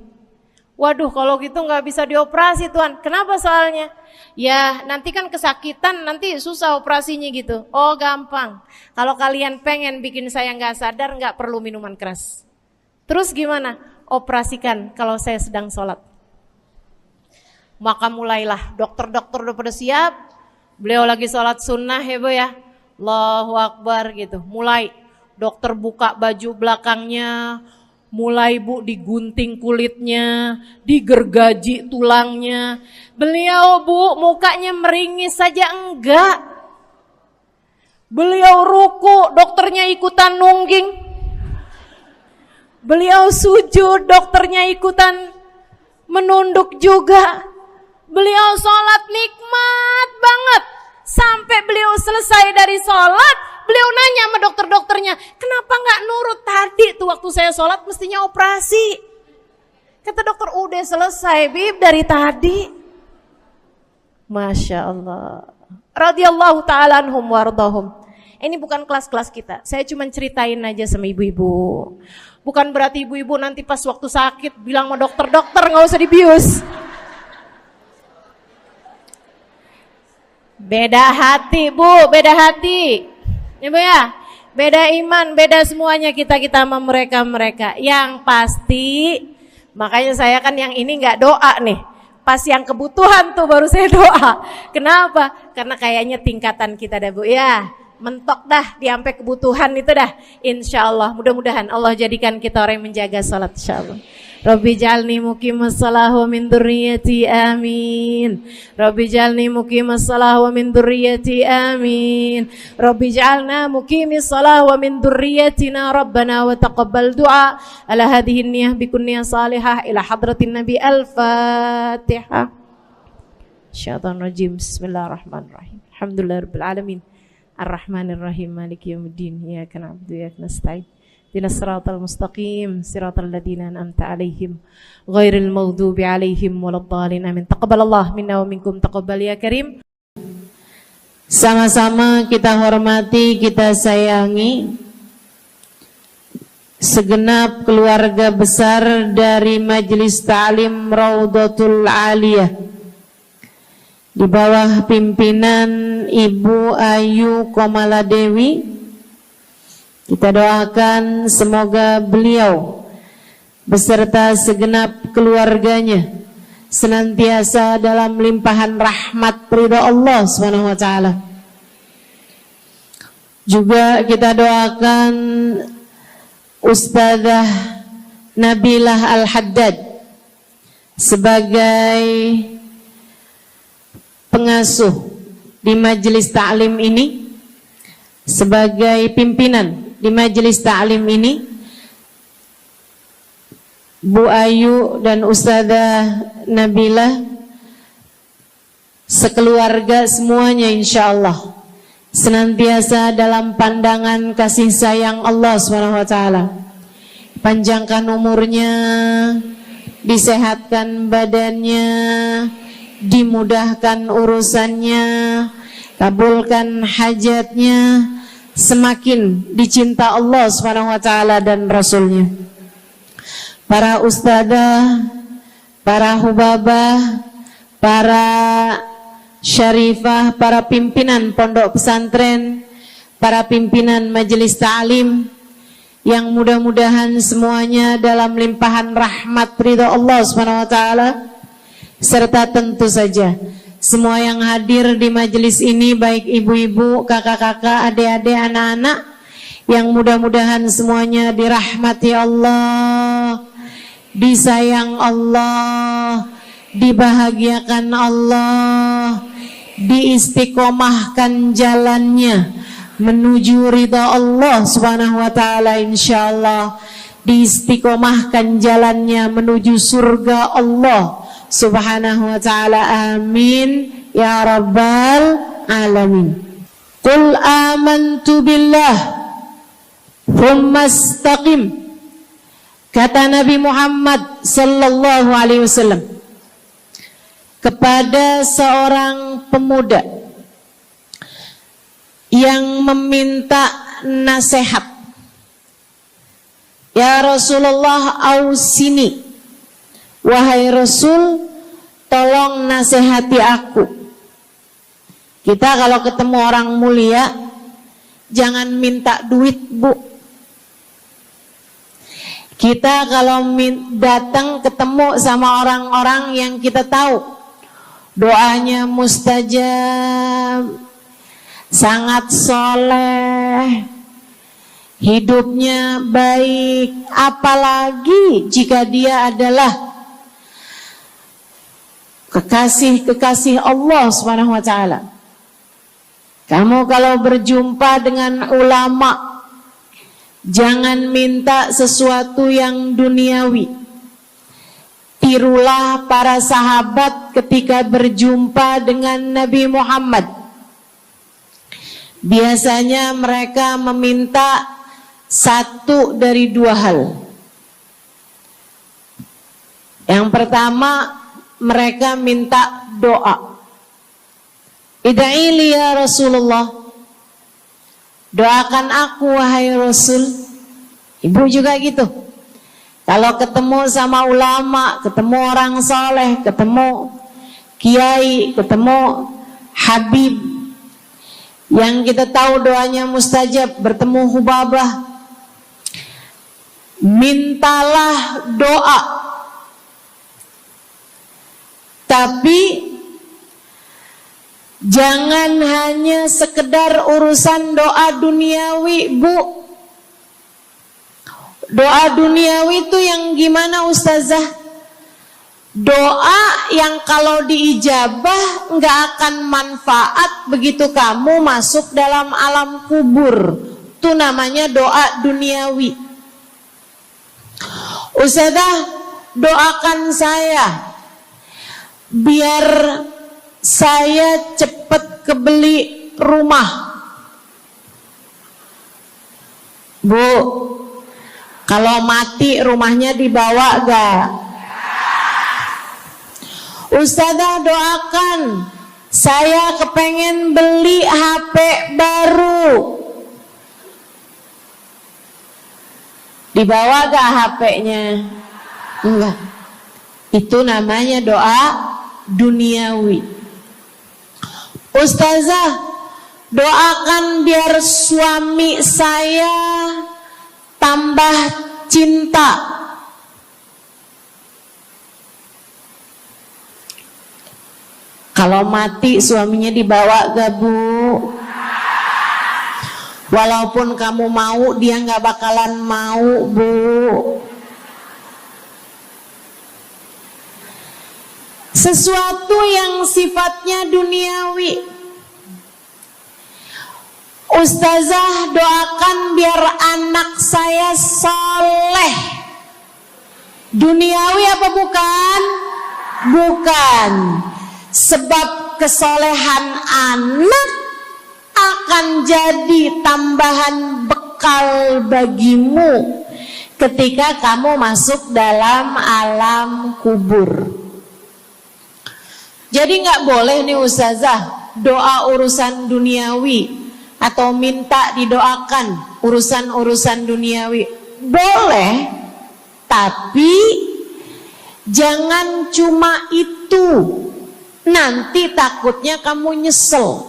Waduh, kalau gitu nggak bisa dioperasi Tuan. Kenapa soalnya? Ya nanti kan kesakitan, nanti susah operasinya gitu. Oh gampang. Kalau kalian pengen bikin saya nggak sadar, nggak perlu minuman keras. Terus gimana? Operasikan kalau saya sedang sholat. Maka mulailah, dokter-dokter udah pada siap. Beliau lagi sholat sunnah ya Bu ya. Allahu Akbar gitu. Mulai dokter buka baju belakangnya. Mulai Bu digunting kulitnya, digergaji tulangnya. Beliau Bu mukanya meringis saja enggak. Beliau ruku, dokternya ikutan nungging. Beliau sujud, dokternya ikutan menunduk juga. Beliau sholat nikmat banget. Sampai beliau selesai dari sholat, beliau nanya sama dokter-dokternya, kenapa nggak nurut tadi tuh waktu saya sholat mestinya operasi? Kata dokter, udah selesai Bib dari tadi. Masya Allah. Radiyallahu ta'ala anhum wardahum. Ini bukan kelas-kelas kita, saya cuma ceritain aja sama ibu-ibu. Bukan berarti ibu-ibu nanti pas waktu sakit bilang sama dokter-dokter nggak usah dibius. Beda hati Bu, beda hati. Ya Bu ya, beda iman, beda semuanya kita sama mereka. Yang pasti, makanya saya kan yang ini nggak doa nih. Pas yang kebutuhan tuh baru saya doa. Kenapa? Karena kayaknya tingkatan kita dah Bu ya. Mentok dah, sampai kebutuhan itu dah. Insya Allah, mudah-mudahan Allah jadikan kita orang yang menjaga salat insya Allah. Rabbi jalni muqimas salah wa min dzurriyyati amin. Rabbi jalni muqimas salah wa min dzurriyyati amin. Rabbi jalna muqimis salah wa min dzurriyyatina rabbana wa taqabbal du'a. Ala hadhihi niyyah bikun niyyah salihah ila hadratin nabi al-fatihah. Syaitan rajim. Bismillahirrahmanirrahim. Alhamdulillahirabbil alamin. Ar-Rahmanir-Rahim. Maliki yaumiddin. Iyyaka na'budu wa iyyaka nasta'in. Ihdinas siratal mustaqim, siratal ladzina an'amta 'alaihim, ghairil maghdubi 'alaihim waladdallin. Amin. Taqabbalallahu minna wa minkum, taqabbal ya karim. Sama-sama kita hormati, kita sayangi segenap keluarga besar dari Majelis Ta'lim Raudhatul Aliyah di bawah pimpinan Ibu Ayu Komaladewi Kita doakan semoga beliau beserta segenap keluarganya senantiasa dalam limpahan rahmat ridha Allah Subhanahu wa taala. Juga kita doakan Ustazah Nabilah Al-Haddad sebagai pengasuh di majelis ta'lim ini, sebagai pimpinan di majelis ta'lim ini, Bu Ayu dan Ustazah Nabilah sekeluarga semuanya insyaallah senantiasa dalam pandangan kasih sayang Allah SWT. Panjangkan umurnya, disehatkan badannya, dimudahkan urusannya, kabulkan hajatnya, semakin dicinta Allah SWT dan Rasulnya. Para ustadzah, para hubabah, para syarifah, para pimpinan pondok pesantren, para pimpinan majelis ta'lim, yang mudah-mudahan semuanya dalam limpahan rahmat ridha Allah SWT, serta tentu saja semua yang hadir di majelis ini, baik ibu-ibu, kakak-kakak, adik-adik, anak-anak, yang mudah-mudahan semuanya dirahmati Allah, disayang Allah, dibahagiakan Allah, diistiqomahkan jalannya menuju ridha Allah Subhanahu wa taala, insyaallah diistiqomahkan jalannya menuju surga Allah Subhanahu wa taala. Amin ya rabbal alamin. Qul amantu billah thumma istaqim, kata Nabi Muhammad sallallahu alaihi wasallam kepada seorang pemuda yang meminta nasihat, ya Rasulullah ausini, wahai Rasul tolong nasihati aku. Kita kalau ketemu orang mulia jangan minta duit, Bu. Kita kalau datang ketemu sama orang-orang yang kita tahu doanya mustajab, sangat soleh, hidupnya baik, apalagi jika dia adalah kekasih-kekasih Allah Subhanahu wa taala. Kamu kalau berjumpa dengan ulama, jangan minta sesuatu yang duniawi. Tirulah para sahabat ketika berjumpa dengan Nabi Muhammad. Biasanya mereka meminta satu dari dua hal. Yang pertama, mereka minta doa. Ida'ili ya Rasulullah, doakan aku wahai Rasul. Ibu juga gitu. Kalau ketemu sama ulama, ketemu orang soleh, ketemu kiai, ketemu habib yang kita tahu doanya mustajab, bertemu hubabah, mintalah doa. Tapi jangan hanya sekedar urusan doa duniawi, Bu. Doa duniawi itu yang gimana, Ustazah? Doa yang kalau diijabah nggak akan manfaat begitu kamu masuk dalam alam kubur. Itu namanya doa duniawi. Ustazah, doakan saya biar saya cepat kebeli rumah. Bu, kalau mati rumahnya dibawa gak? Ustazah, doakan saya kepengen beli HP baru. Dibawa gak HP-nya? Enggak. Itu namanya doa duniawi. Ustazah, doakan biar suami saya tambah cinta. Kalau mati suaminya dibawa gak Bu? Walaupun kamu mau, dia gak bakalan mau Bu. Sesuatu yang sifatnya duniawi. Ustazah, doakan biar anak saya soleh. Duniawi apa bukan? Bukan. Sebab kesolehan anak akan jadi tambahan bekal bagimu ketika kamu masuk dalam alam kubur. Jadi gak boleh nih Ustazah doa urusan duniawi atau minta didoakan urusan-urusan duniawi. Boleh, tapi jangan cuma itu. Nanti takutnya kamu nyesel.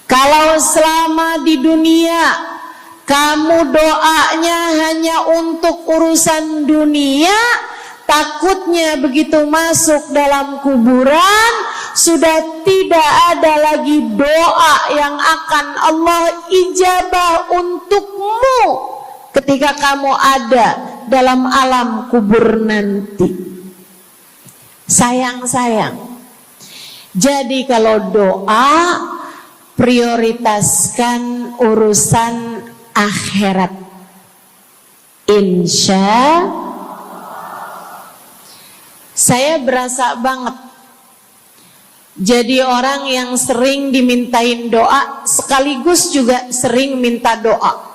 Kalau selama di dunia kamu doanya hanya untuk urusan dunia, takutnya begitu masuk dalam kuburan sudah tidak ada lagi doa yang akan Allah ijabah untukmu ketika kamu ada dalam alam kubur nanti. Sayang-sayang. Jadi kalau doa, prioritaskan urusan akhirat. Insya saya berasa banget jadi orang yang sering dimintain doa sekaligus juga sering minta doa.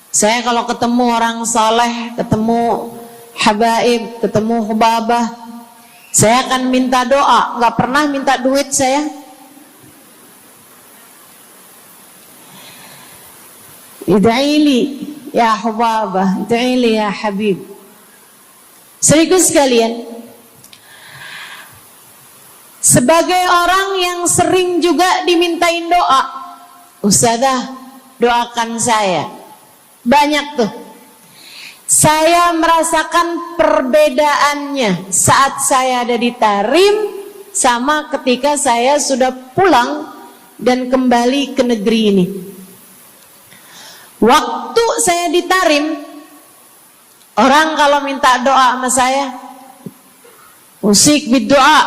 Saya kalau ketemu orang saleh, ketemu habaib, ketemu hubabah, saya akan minta doa, nggak pernah minta duit saya. Ida'ili ya hubabah, ida'ili ya habib. Serius sekalian, sebagai orang yang sering juga dimintain doa, Ustazah doakan saya. Banyak tuh. Saya merasakan perbedaannya saat saya ada di Tarim sama ketika saya sudah pulang dan kembali ke negeri ini. Waktu saya di Tarim, orang kalau minta doa sama saya, usik berdoa,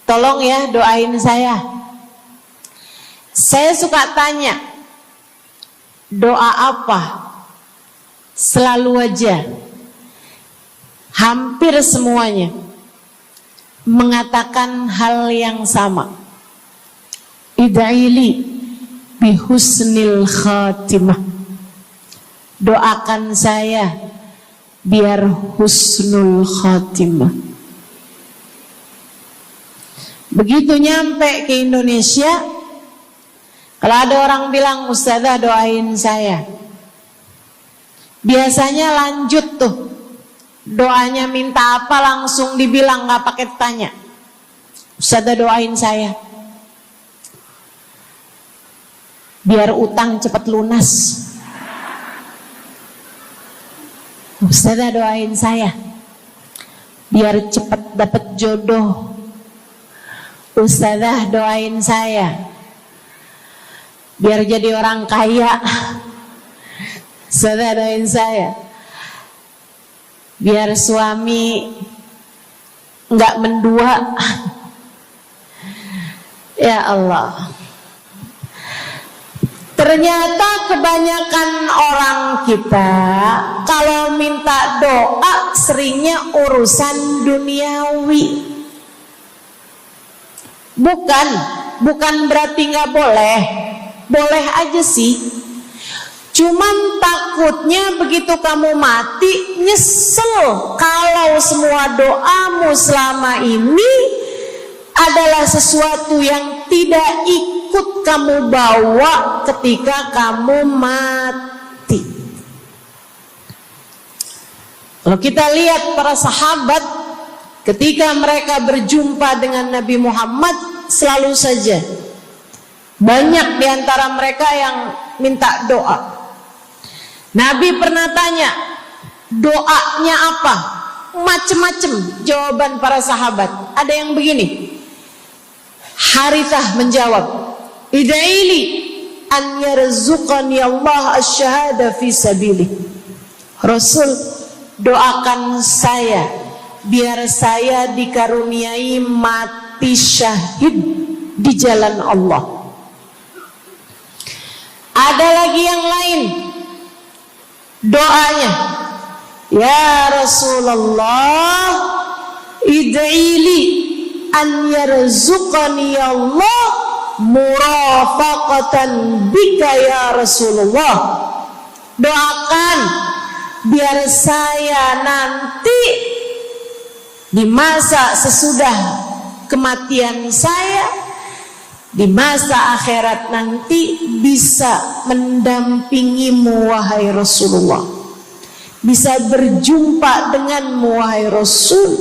tolong ya doain saya. Saya suka tanya, doa apa? Selalu aja, hampir semuanya mengatakan hal yang sama. Ida'ili bihusnil khatimah. Doakan saya biar husnul khatimah. Begitu nyampe ke Indonesia, kalau ada orang bilang Ustazah doain saya, biasanya lanjut tuh doanya, minta apa langsung dibilang, nggak pakai tanya. Ustazah doain saya biar utang cepat lunas. Ustazah doain saya biar cepat dapat jodoh. Ustazah doain saya biar jadi orang kaya. Ustazah doain saya biar suami nggak mendua. Ya Allah, ternyata kebanyakan orang kita kalau minta doa seringnya urusan duniawi. Bukan berarti nggak boleh, boleh aja sih. Cuman takutnya begitu kamu mati nyesel kalau semua doamu selama ini adalah sesuatu yang tidak ikut kamu bawa ketika kamu mati. Kalau kita lihat para sahabat ketika mereka berjumpa dengan Nabi Muhammad, selalu saja banyak di antara mereka yang minta doa. Nabi pernah tanya, doanya apa? Macem-macem jawaban para sahabat. Ada yang begini, Harithah menjawab, ida'ili an yarzuqani Allah asyhada fi sabilih. Rasul, doakan saya biar saya dikaruniai mati syahid di jalan Allah. Ada lagi yang lain doanya, ya Rasulullah, id'ili an yarzuqani Allah murafaqatan bika ya Rasulullah. Doakan biar saya nanti di masa sesudah kematian saya, di masa akhirat nanti, bisa mendampingimu wahai Rasulullah, bisa berjumpa denganmu wahai Rasul,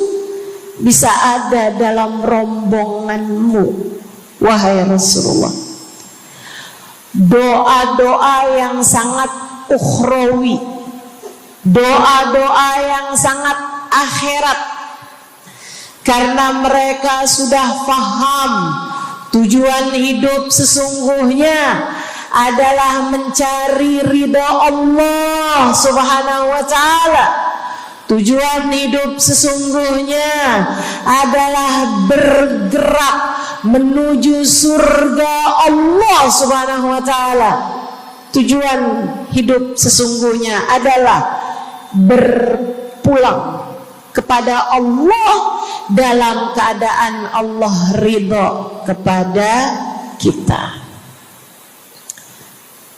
bisa ada dalam rombonganmu wahai Rasulullah. Doa-doa yang sangat ukhrawi, doa-doa yang sangat akhirat, karena mereka sudah faham tujuan hidup sesungguhnya adalah mencari ridha Allah Subhanahu wa ta'ala. Tujuan hidup sesungguhnya adalah bergerak menuju surga Allah Subhanahu wa ta'ala. Tujuan hidup sesungguhnya adalah berpulang kepada Allah dalam keadaan Allah ridha kepada kita.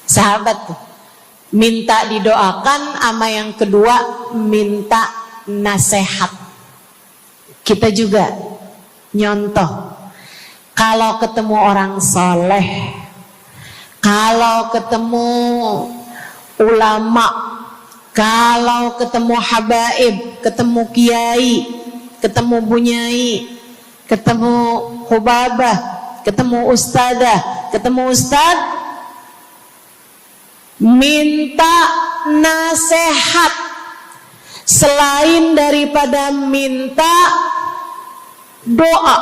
Sahabat, minta didoakan, ama yang kedua minta nasihat. Kita juga nyontoh, kalau ketemu orang soleh, kalau ketemu ulama, kalau ketemu habaib, ketemu kiai, ketemu bunyai, ketemu hubabah, ketemu ustadzah, ketemu ustad, minta nasihat. Selain daripada minta doa,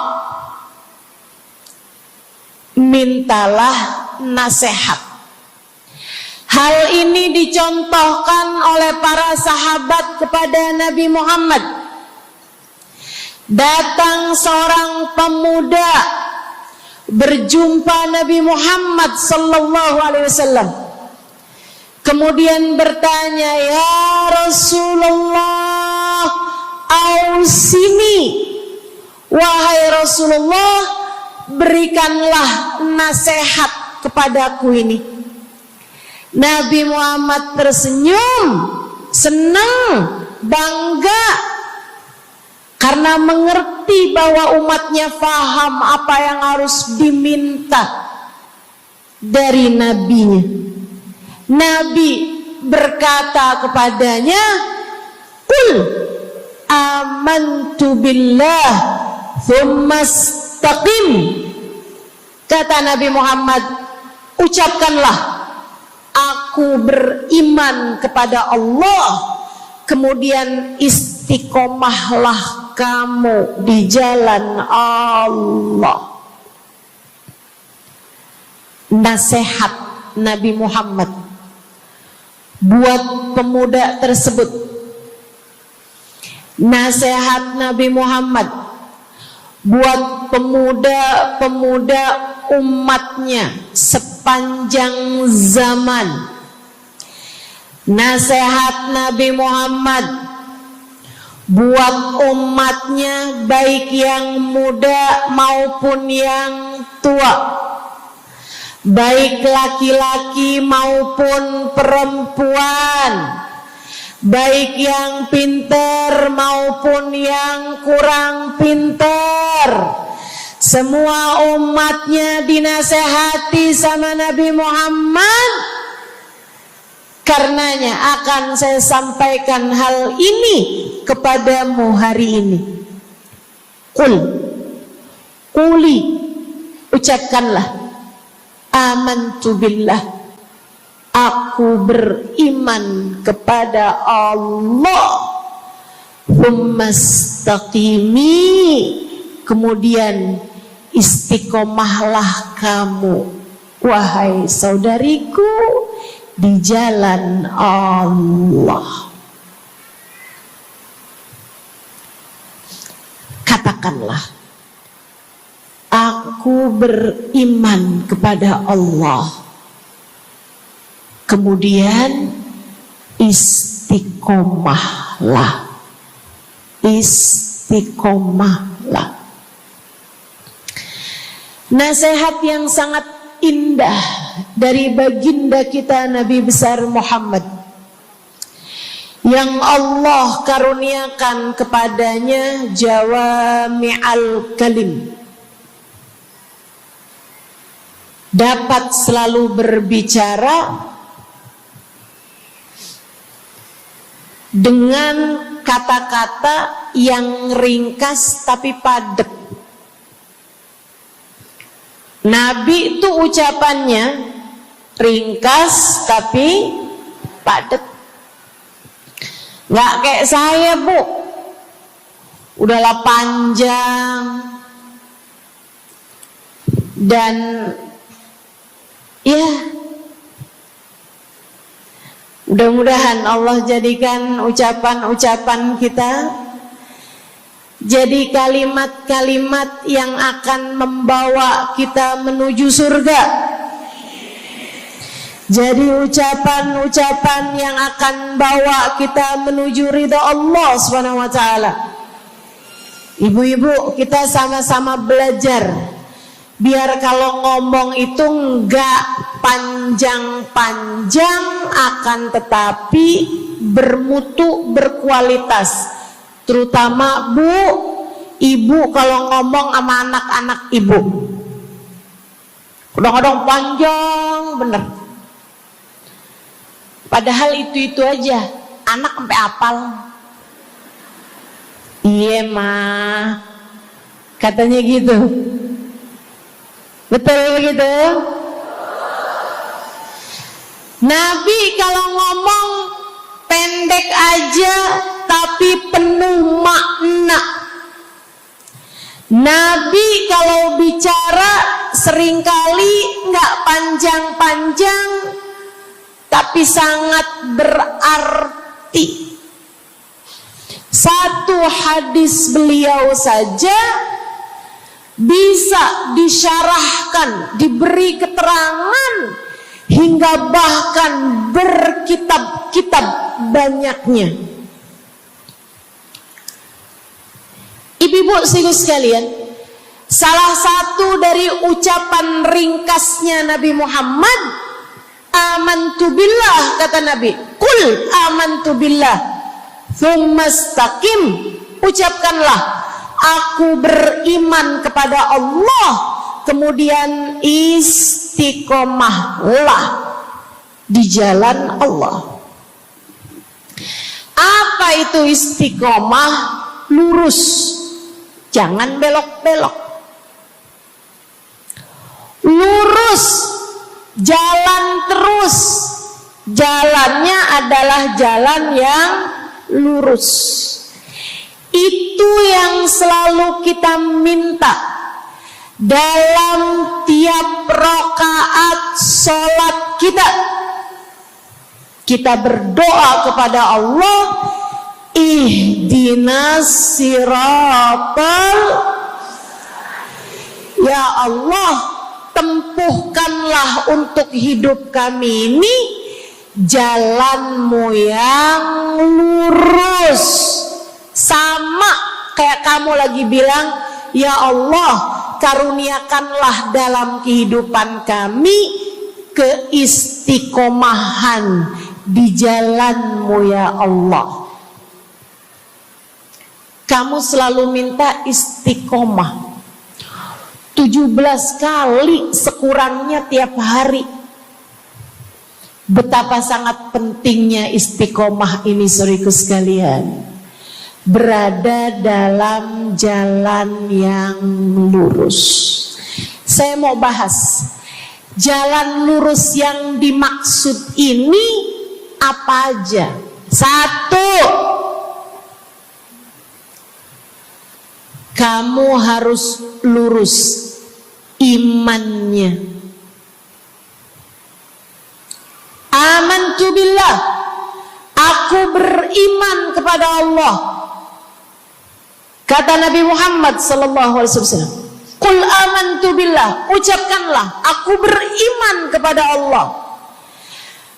mintalah nasihat. Hal ini dicontohkan oleh para sahabat kepada Nabi Muhammad. Datang seorang pemuda berjumpa Nabi Muhammad sallallahu alaihi wasallam. Kemudian bertanya, ya Rasulullah, ausini, wahai Rasulullah, berikanlah nasihat kepadaku ini. Nabi Muhammad tersenyum, senang, bangga, karena mengerti bahwa umatnya faham apa yang harus diminta dari nabinya. Nabi berkata kepadanya, qul amantu billah thumma istaqim. Kata Nabi Muhammad, ucapkanlah, aku beriman kepada Allah, kemudian istiqomahlah kamu di jalan Allah. Nasihat Nabi Muhammad buat pemuda tersebut, nasihat Nabi Muhammad buat pemuda-pemuda umatnya sepanjang zaman. Nasihat Nabi Muhammad buat umatnya, baik yang muda maupun yang tua, baik laki-laki maupun perempuan, baik yang pintar maupun yang kurang pintar. Semua umatnya dinasehati sama Nabi Muhammad. Karenanya akan saya sampaikan hal ini kepadamu hari ini. Quli, ucapkanlah, amantu billah, aku beriman kepada Allah. Tsumastaqimi, kemudian istiqomahlah kamu, wahai saudariku, di jalan Allah. Katakanlah, aku beriman kepada Allah. Kemudian istiqomahlah. Istiqomahlah. Nasihat yang sangat indah dari baginda kita Nabi besar Muhammad, yang Allah karuniakan kepadanya jawami'al kalim, dapat selalu berbicara dengan kata-kata yang ringkas tapi padat. Nabi itu ucapannya ringkas tapi padat. Nggak kayak saya, Bu, udahlah panjang dan ya, mudah-mudahan Allah jadikan ucapan-ucapan kita jadi kalimat-kalimat yang akan membawa kita menuju surga. Jadi ucapan-ucapan yang akan bawa kita menuju ridha Allah Subhanahu wa taala. Ibu-ibu, kita sama-sama belajar biar kalau ngomong itu enggak panjang-panjang, akan tetapi bermutu, berkualitas. Terutama Bu, ibu kalau ngomong sama anak-anak ibu, kadang-kadang panjang bener. Padahal itu aja, anak sampai hafal. Iya mah, katanya gitu. Betul gitu? Nabi kalau ngomong pendek aja tapi penuh makna. Nabi kalau bicara seringkali nggak panjang-panjang tapi sangat berarti. Satu hadis beliau saja bisa disyarahkan, diberi keterangan, hingga bahkan berkitab-kitab banyaknya. Ibu-ibu sekalian, salah satu dari ucapan ringkasnya Nabi Muhammad, amantu billah, kata Nabi, qul amantu billah, tsumastaqim, ucapkanlah, aku beriman kepada Allah, kemudian istiqomahlah di jalan Allah. Apa itu istiqomah? Lurus, jangan belok-belok. Lurus, jalan terus. Jalannya adalah jalan yang lurus. Itu yang selalu kita minta dalam tiap rakaat sholat kita. Kita berdoa kepada Allah, ihdinas siratal, ya Allah, tempuhkanlah untuk hidup kami ini jalanmu yang lurus. Sama kayak kamu lagi bilang, ya Allah, karuniakanlah dalam kehidupan kami keistiqomahan di jalanmu ya Allah. Kamu selalu minta istiqomah 17 kali sekurangnya tiap hari. Betapa sangat pentingnya istiqomah ini, saudaraku sekalian. berada dalam jalan yang lurus. Saya mau bahas jalan lurus yang dimaksud ini apa aja. 1, kamu harus lurus imannya. Amantu billah, aku beriman kepada Allah. Kata Nabi Muhammad sallallahu alaihi wasallam, "Qul amantu billah," ucapkanlah, aku beriman kepada Allah.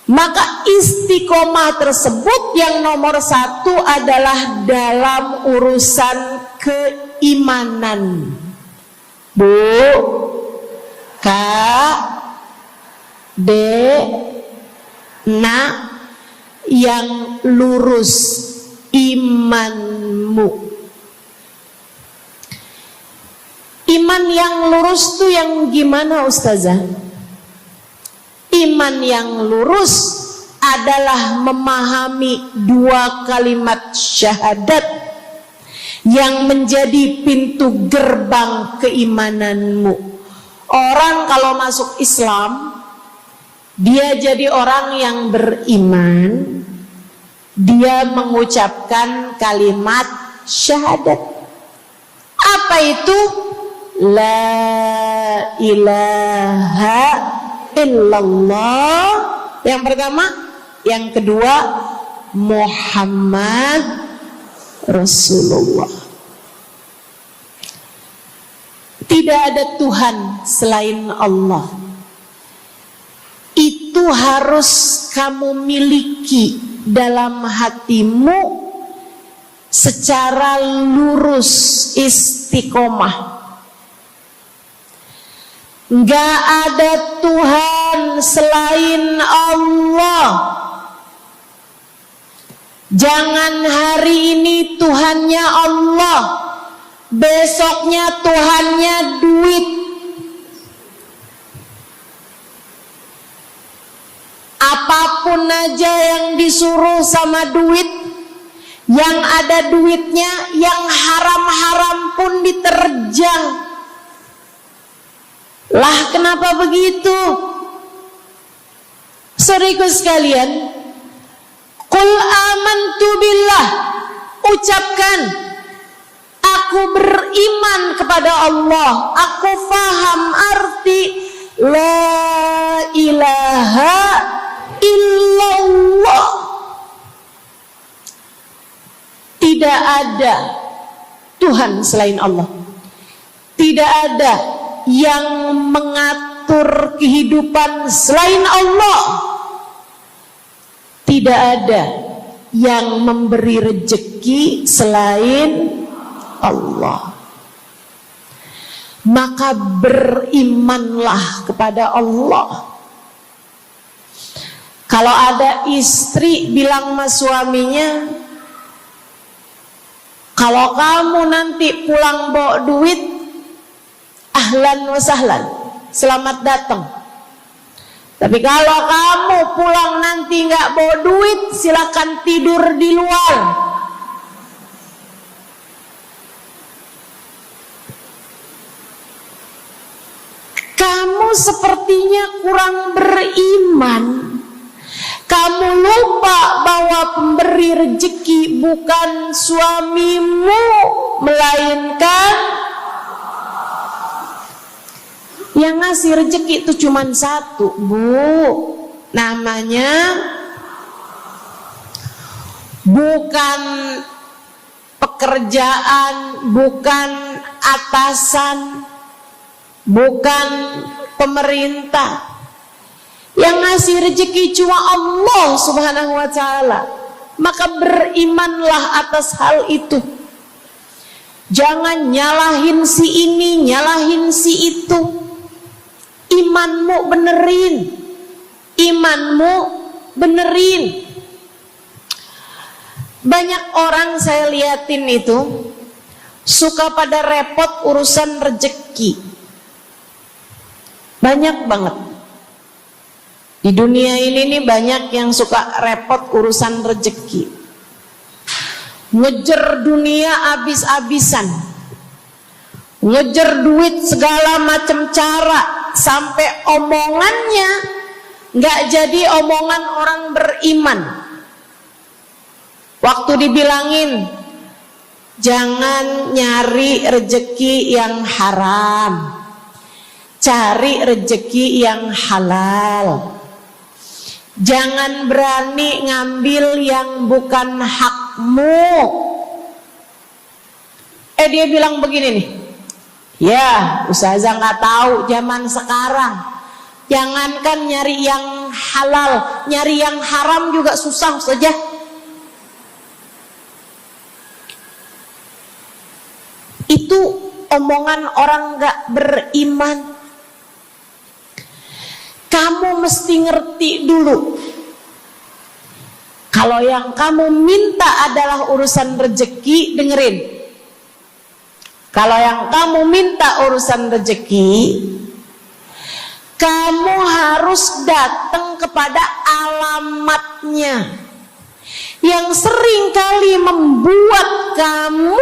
Maka istiqomah tersebut yang nomor 1 adalah dalam urusan keimanan. Bu, Kak, Dek, Nak, yang lurus imanmu. Iman yang lurus tuh yang gimana, Ustazah? Iman yang lurus adalah memahami 2 kalimat syahadat yang menjadi pintu gerbang keimananmu. Orang kalau masuk Islam, dia jadi orang yang beriman, dia mengucapkan kalimat syahadat. Apa itu? La ilaha illallah. Yang pertama. Yang kedua, Muhammad Rasulullah. Tidak ada Tuhan selain Allah. Itu harus kamu miliki dalam hatimu secara lurus, istiqomah. Gak ada Tuhan selain Allah. Jangan hari ini Tuhannya Allah, besoknya Tuhannya duit. Apapun aja yang disuruh sama duit, yang ada duitnya, yang haram-haram pun diterjang. Lah kenapa begitu? Saudaraku sekalian, Qul amantu billah, ucapkan, aku beriman kepada Allah. Aku faham arti la ilaha illallah. Tidak ada Tuhan selain Allah. Tidak ada yang mengatur kehidupan selain Allah. Tidak ada yang memberi rezeki selain Allah. Maka berimanlah kepada Allah. Kalau ada istri bilang sama suaminya, kalau kamu nanti pulang bawa duit, ahlan wa sahlan, selamat datang. Tapi kalau kamu pulang nanti nggak bawa duit, silakan tidur di luar. Kamu sepertinya kurang beriman. Kamu lupa bahwa pemberi rezeki bukan suamimu, melainkan yang ngasih rezeki itu cuma 1, Bu. Namanya bukan pekerjaan, bukan atasan, bukan pemerintah. Yang ngasih rezeki cuma Allah Subhanahu wa ta'ala. Maka berimanlah atas hal itu. Jangan nyalahin si ini, nyalahin si itu. Imanmu benerin. Imanmu benerin. Banyak orang saya liatin itu suka pada repot urusan rezeki. Banyak banget. Di dunia ini nih banyak yang suka repot urusan rezeki. ngejar dunia abis-abisan, ngejar duit segala macam cara, sampai omongannya nggak jadi omongan orang beriman. Waktu dibilangin jangan nyari rejeki yang haram, cari rejeki yang halal. Jangan berani ngambil yang bukan hakmu. Dia bilang begini nih, ya Ustazah nggak tahu zaman sekarang, jangankan nyari yang halal, nyari yang haram juga susah saja. Itu omongan orang nggak beriman. Kamu mesti ngerti dulu, kalau yang kamu minta adalah urusan rezeki, dengerin. Kalau yang kamu minta urusan rezeki, kamu harus datang kepada alamatnya. Yang sering kali membuat kamu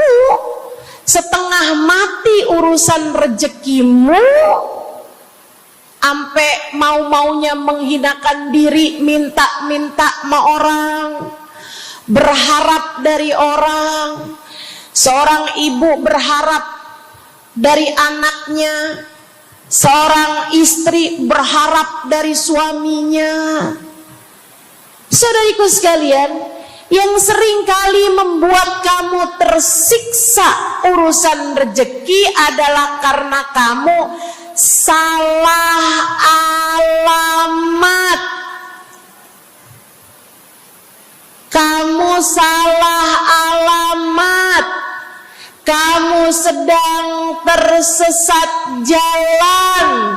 setengah mati urusan rezekimu, sampai mau-maunya menghinakan diri, minta-minta sama orang, berharap dari orang. Seorang ibu berharap dari anaknya, seorang istri berharap dari suaminya. Saudariku sekalian, yang sering kali membuat kamu tersiksa urusan rezeki adalah karena kamu salah alamat. Kamu salah alamat. Kamu sedang tersesat jalan.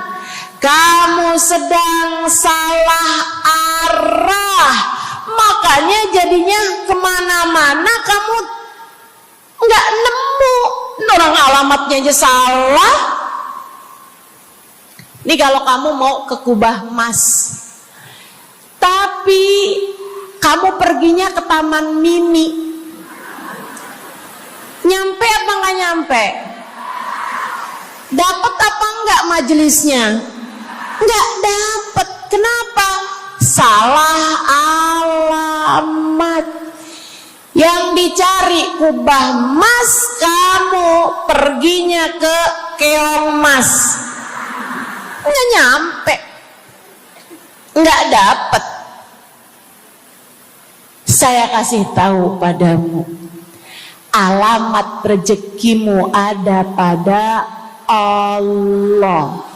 Kamu sedang salah arah. Makanya jadinya kemana-mana kamu nggak nemu. Orang alamatnya aja salah. Ini kalau kamu mau ke Kubah Mas, tapi kamu perginya ke Taman Mini, nyampe apa nggak nyampe? Dapat apa enggak majelisnya? Nggak dapat. Kenapa? Salah alamat. Yang dicari Kubah Mas, kamu perginya ke Keong Mas. Nggak nyampe, nggak dapat. Saya kasih tahu padamu, alamat rezekimu ada pada Allah.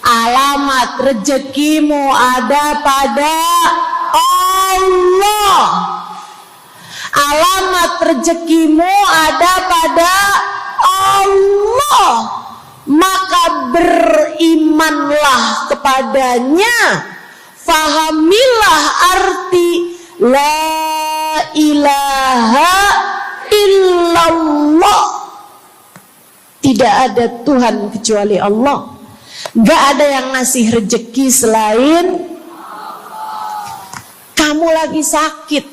Alamat rezekimu ada pada Allah. Alamat rezekimu ada pada Allah. Maka berimanlah kepadanya, fahamilah arti la ilaha illallah. Tidak ada Tuhan kecuali Allah. Gak ada yang ngasih rezeki selain kamu. Lagi sakit,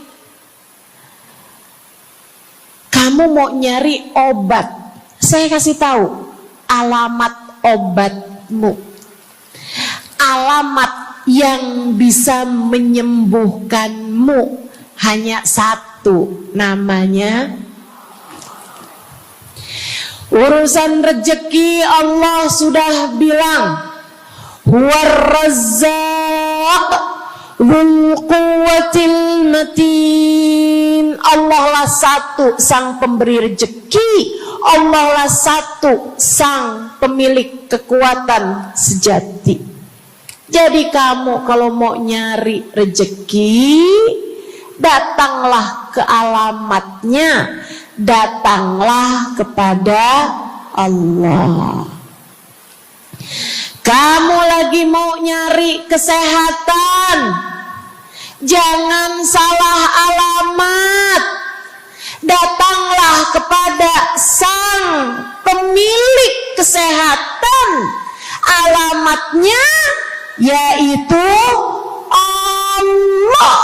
kamu mau nyari obat, saya kasih tahu alamat obatmu. Alamat yang bisa menyembuhkanmu hanya satu, namanya urusan rezeki. Allah sudah bilang, huwar razzaq dzul quwwatil matin. Allah lah satu sang pemberi rezeki. Allah lah satu sang pemilik kekuatan sejati. Jadi kamu kalau mau nyari rezeki, datanglah ke alamatnya, datanglah kepada Allah. Kamu lagi mau nyari kesehatan, jangan salah alamat. Datanglah kepada sang pemilik kesehatan. Alamatnya yaitu Allah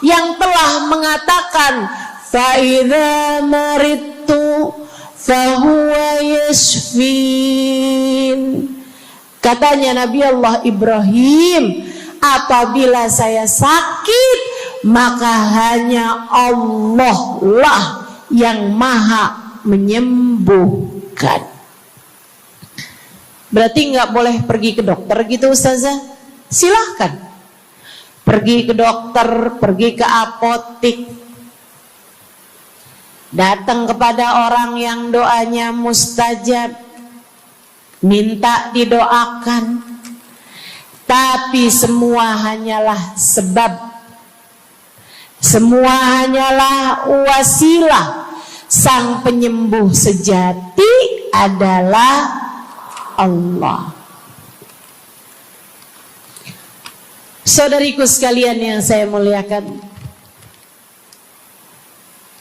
yang telah mengatakan, fa idza maridtu fa huwa yashfin. Katanya Nabi Allah Ibrahim, apabila saya sakit, maka hanya Allah lah yang maha menyembuhkan. Berarti nggak boleh pergi ke dokter gitu Ustazah? Silahkan pergi ke dokter, pergi ke apotik, datang kepada orang yang doanya mustajab, minta didoakan. Tapi semua hanyalah sebab, semua hanyalah wasilah. Sang penyembuh sejati adalah Allah. Saudariku sekalian yang saya muliakan,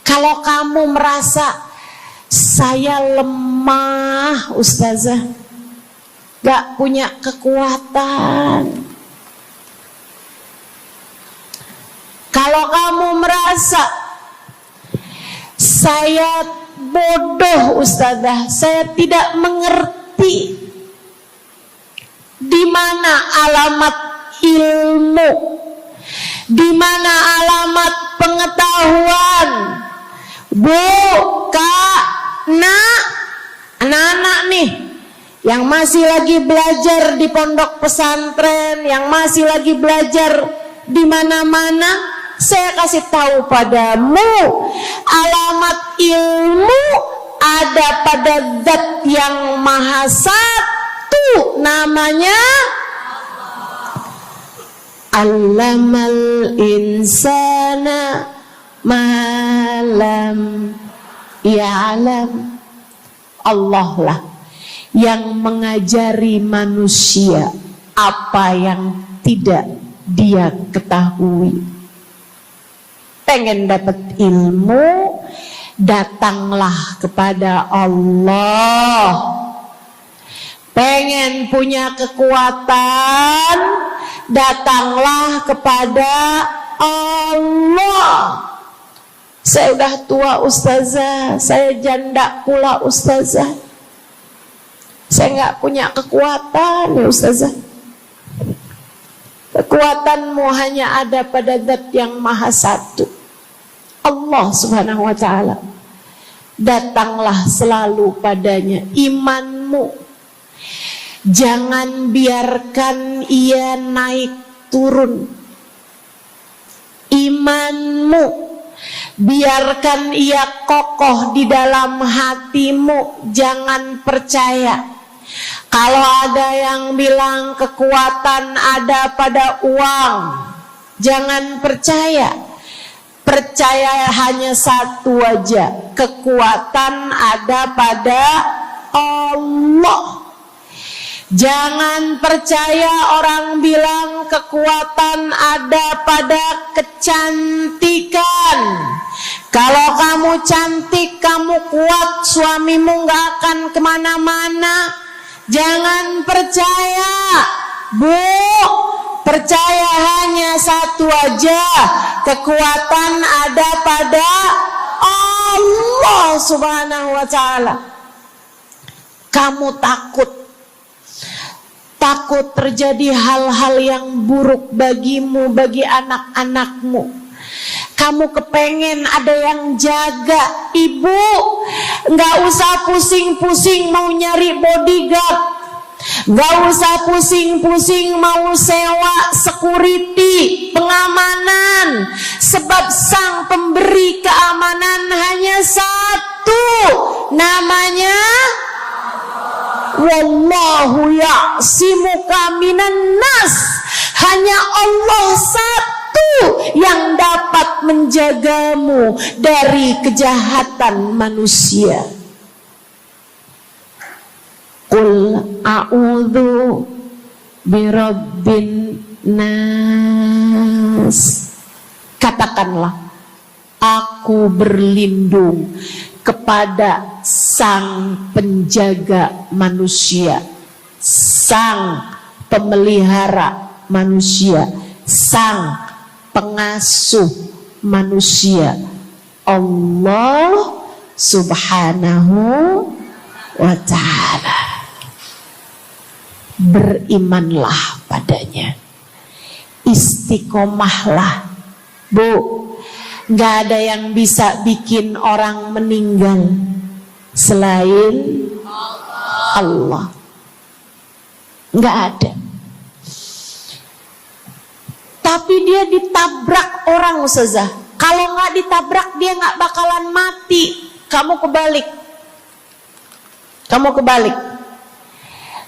kalau kamu merasa saya lemah Ustazah, gak punya kekuatan, kalau kamu merasa saya bodoh Ustazah, saya tidak mengerti di mana alamat ilmu, di mana alamat pengetahuan. Bu, Kak, Nak, anak-anak nih yang masih lagi belajar di pondok pesantren, yang masih lagi belajar di mana-mana, saya kasih tahu padamu, alamat ilmu ada pada Zat yang Maha Satu, namanya Allamal insana malam ya'lam. Allah lah yang mengajari manusia apa yang tidak dia ketahui. Pengen dapat ilmu, datanglah kepada Allah. Pengen punya kekuatan, datanglah kepada Allah. Saya udah tua Ustazah, saya janda pula Ustazah, saya nggak punya kekuatan ya Ustazah. Kekuatanmu hanya ada pada Zat yang Maha Satu, Allah Subhanahu wa Ta'ala. Datanglah selalu padanya. Imanmu jangan biarkan ia naik turun. Imanmu biarkan ia kokoh di dalam hatimu. Jangan percaya kalau ada yang bilang kekuatan ada pada uang. Jangan percaya. Percaya hanya satu aja, kekuatan ada pada Allah. Jangan percaya orang bilang kekuatan ada pada kecantikan. Kalau kamu cantik, kamu kuat, suamimu gak akan kemana-mana. Jangan percaya, Bu. Percaya hanya satu aja, kekuatan ada pada Allah Subhanahu wa Ta'ala. Kamu takut terjadi hal-hal yang buruk bagimu, bagi anak-anakmu. Kamu kepengen ada yang jaga. Ibu, gak usah pusing-pusing mau nyari bodyguard, gak usah pusing-pusing mau sewa security, pengamanan. Sebab sang pemberi keamanan hanya satu, namanya Wallahu ya'simuka minan nas. Hanya Allah satu yang dapat menjagamu dari kejahatan manusia. Qul a'udzu birabbin nas. Katakanlah, aku berlindung kepada sang penjaga manusia, sang pemelihara manusia, sang pengasuh manusia, Allah Subhanahu wa ta'ala. Berimanlah padanya, istiqomahlah. Bu, gak ada yang bisa bikin orang meninggal selain Allah. Gak ada. Tapi dia ditabrak orang, Ustazah. Kalau gak ditabrak dia gak bakalan mati. Kamu kebalik.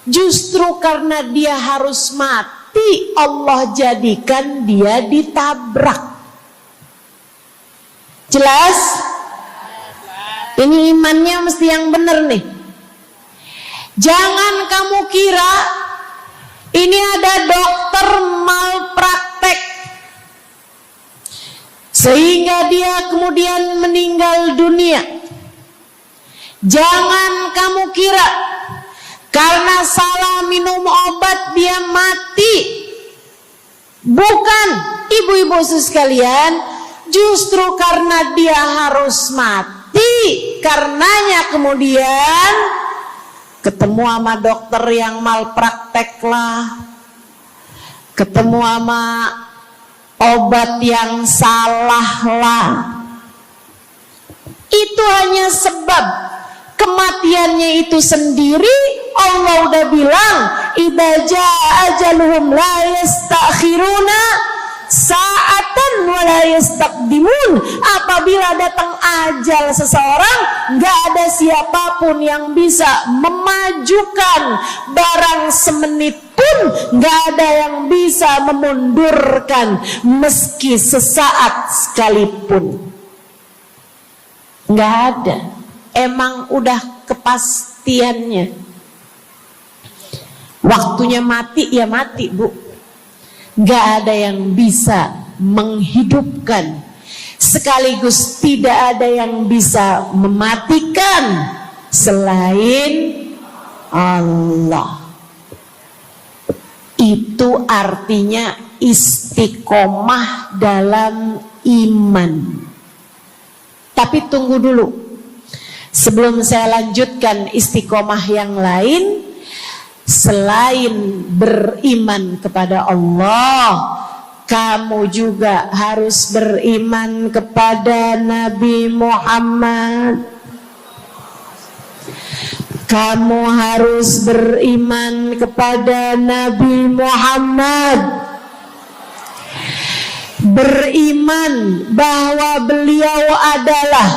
Justru karena dia harus mati, Allah jadikan dia ditabrak. Jelas? Ini imannya mesti yang benar nih. Jangan kamu kira ini ada dokter malpraktek sehingga dia kemudian meninggal dunia. Jangan kamu kira karena salah minum obat dia mati. Bukan, ibu-ibu sekalian, justru karena dia harus mati, karenanya kemudian ketemu sama dokter yang malpraktek lah, ketemu sama obat yang salah lah. Itu hanya sebab kematiannya itu sendiri. Allah udah bilang, idza jaa ajaluhum la yastakhiruna sa'atan wa la yastaqdimun. Apabila datang ajal seseorang, enggak ada siapapun yang bisa memajukan barang semenit pun, enggak ada yang bisa memundurkan meski sesaat sekalipun. Enggak ada. Emang udah kepastiannya. Waktunya mati ya mati, Bu. Gak ada yang bisa menghidupkan, sekaligus tidak ada yang bisa mematikan selain Allah. Itu artinya istiqomah dalam iman. Tapi tunggu dulu, sebelum saya lanjutkan istiqomah yang lain. Selain beriman kepada Allah, kamu juga harus beriman kepada Nabi Muhammad. Kamu harus beriman kepada Nabi Muhammad. Beriman bahwa beliau adalah,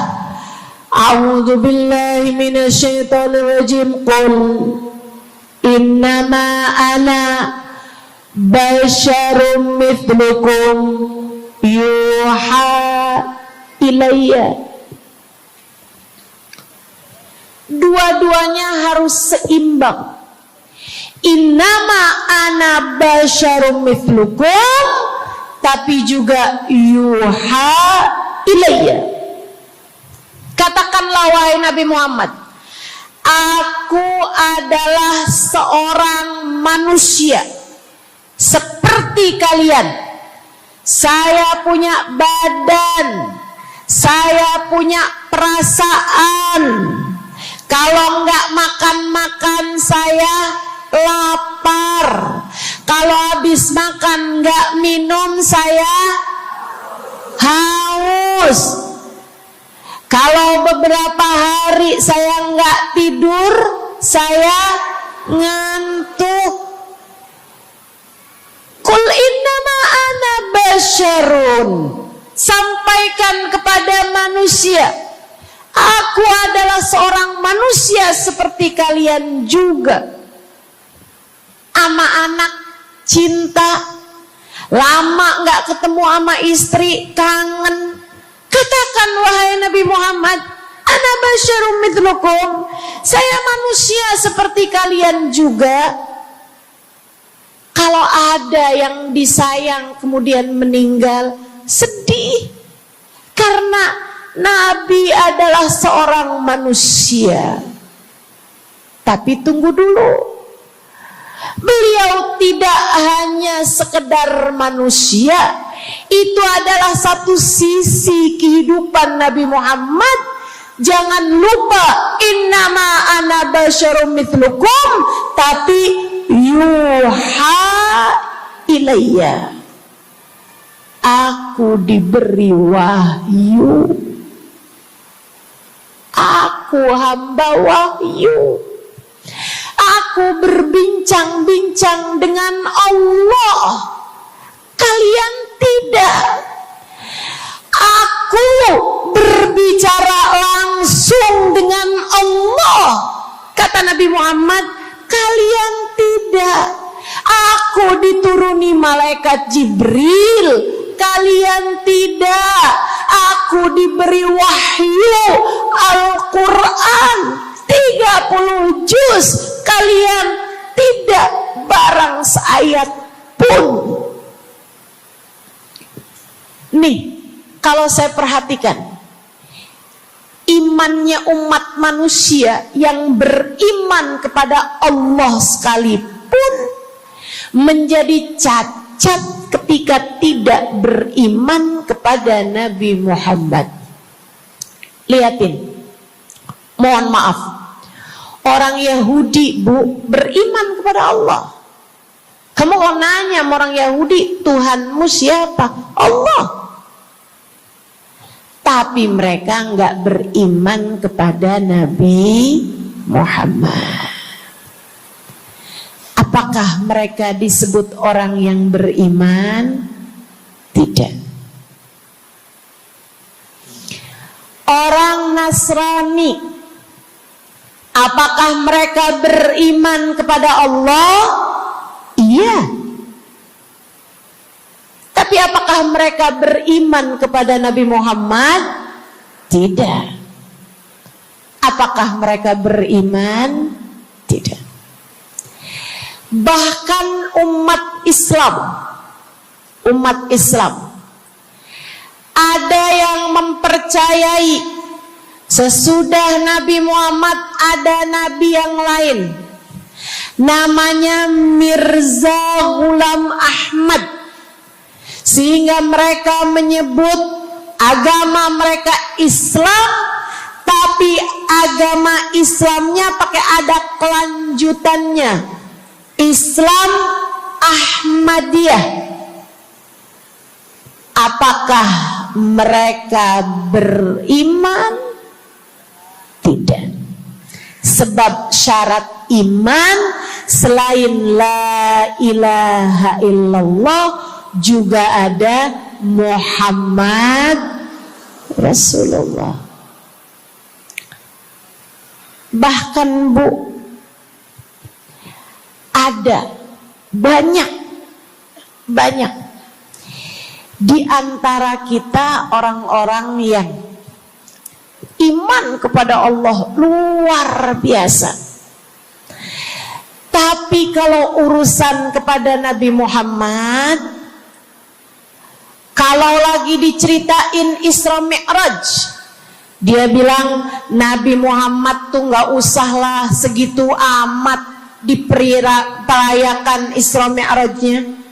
a'udzubillahi minasyaitonirrajim, qul innama ana basyarum mithlukum yuha ilayya. Dua-duanya harus seimbang. Innama ana basyarum mithlukum, tapi juga yuha ilayya. Katakanlah wahai Nabi Muhammad, aku adalah seorang manusia seperti kalian. Saya punya badan, saya punya perasaan. Kalau nggak makan-makan saya lapar. Kalau habis makan nggak minum saya haus. Kalau beberapa hari saya nggak tidur, saya ngantuk. Qul innama ana basyarun. Sampaikan kepada manusia, aku adalah seorang manusia seperti kalian juga. Ama anak cinta, lama nggak ketemu sama istri, kangen. Katakan wahai Nabi Muhammad, ana basyarum mithlukum, saya manusia seperti kalian juga. Kalau ada yang disayang kemudian meninggal, sedih. Karena Nabi adalah seorang manusia. Tapi tunggu dulu, beliau tidak hanya sekedar manusia, Itu adalah satu sisi kehidupan Nabi Muhammad. Jangan lupa, innama ana basyarum mithlukum, tapi yuha ilayya, aku diberi wahyu, aku hamba wahyu, aku berbincang-bincang dengan Allah, kalian tidak. Aku berbicara langsung dengan Allah, kata Nabi Muhammad, kalian tidak. Aku dituruni malaikat Jibril, kalian tidak. Aku diberi wahyu Al-Quran 30 juz, kalian tidak barang seayat pun. Nih, kalau saya perhatikan, imannya umat manusia yang beriman kepada Allah sekalipun menjadi cacat ketika tidak beriman kepada Nabi Muhammad. Lihatin, mohon maaf, orang Yahudi, Bu, beriman kepada Allah. Kamu kalau nanya sama orang Yahudi, Tuhanmu siapa? Allah. Tapi mereka nggak beriman kepada Nabi Muhammad. Apakah mereka disebut orang yang beriman? Tidak. Orang Nasrani, apakah mereka beriman kepada Allah? Iya. Tapi apakah mereka beriman kepada Nabi Muhammad? Tidak. Apakah mereka beriman? Tidak. Bahkan umat Islam ada yang mempercayai sesudah Nabi Muhammad ada nabi yang lain, namanya Mirza Ghulam Ahmad, sehingga mereka menyebut agama mereka Islam, tapi agama Islamnya pakai ada kelanjutannya, Islam Ahmadiyah. Apakah mereka beriman? Tidak. Sebab syarat iman selain la ilaha illallah juga ada Muhammad Rasulullah. Bahkan, Bu, ada banyak di antara kita orang-orang yang iman kepada Allah luar biasa, tapi kalau urusan kepada Nabi Muhammad, kalau lagi diceritain Isra Mi'raj, dia bilang Nabi Muhammad tuh gak usahlah segitu amat diperayakan Isra Mi'rajnya.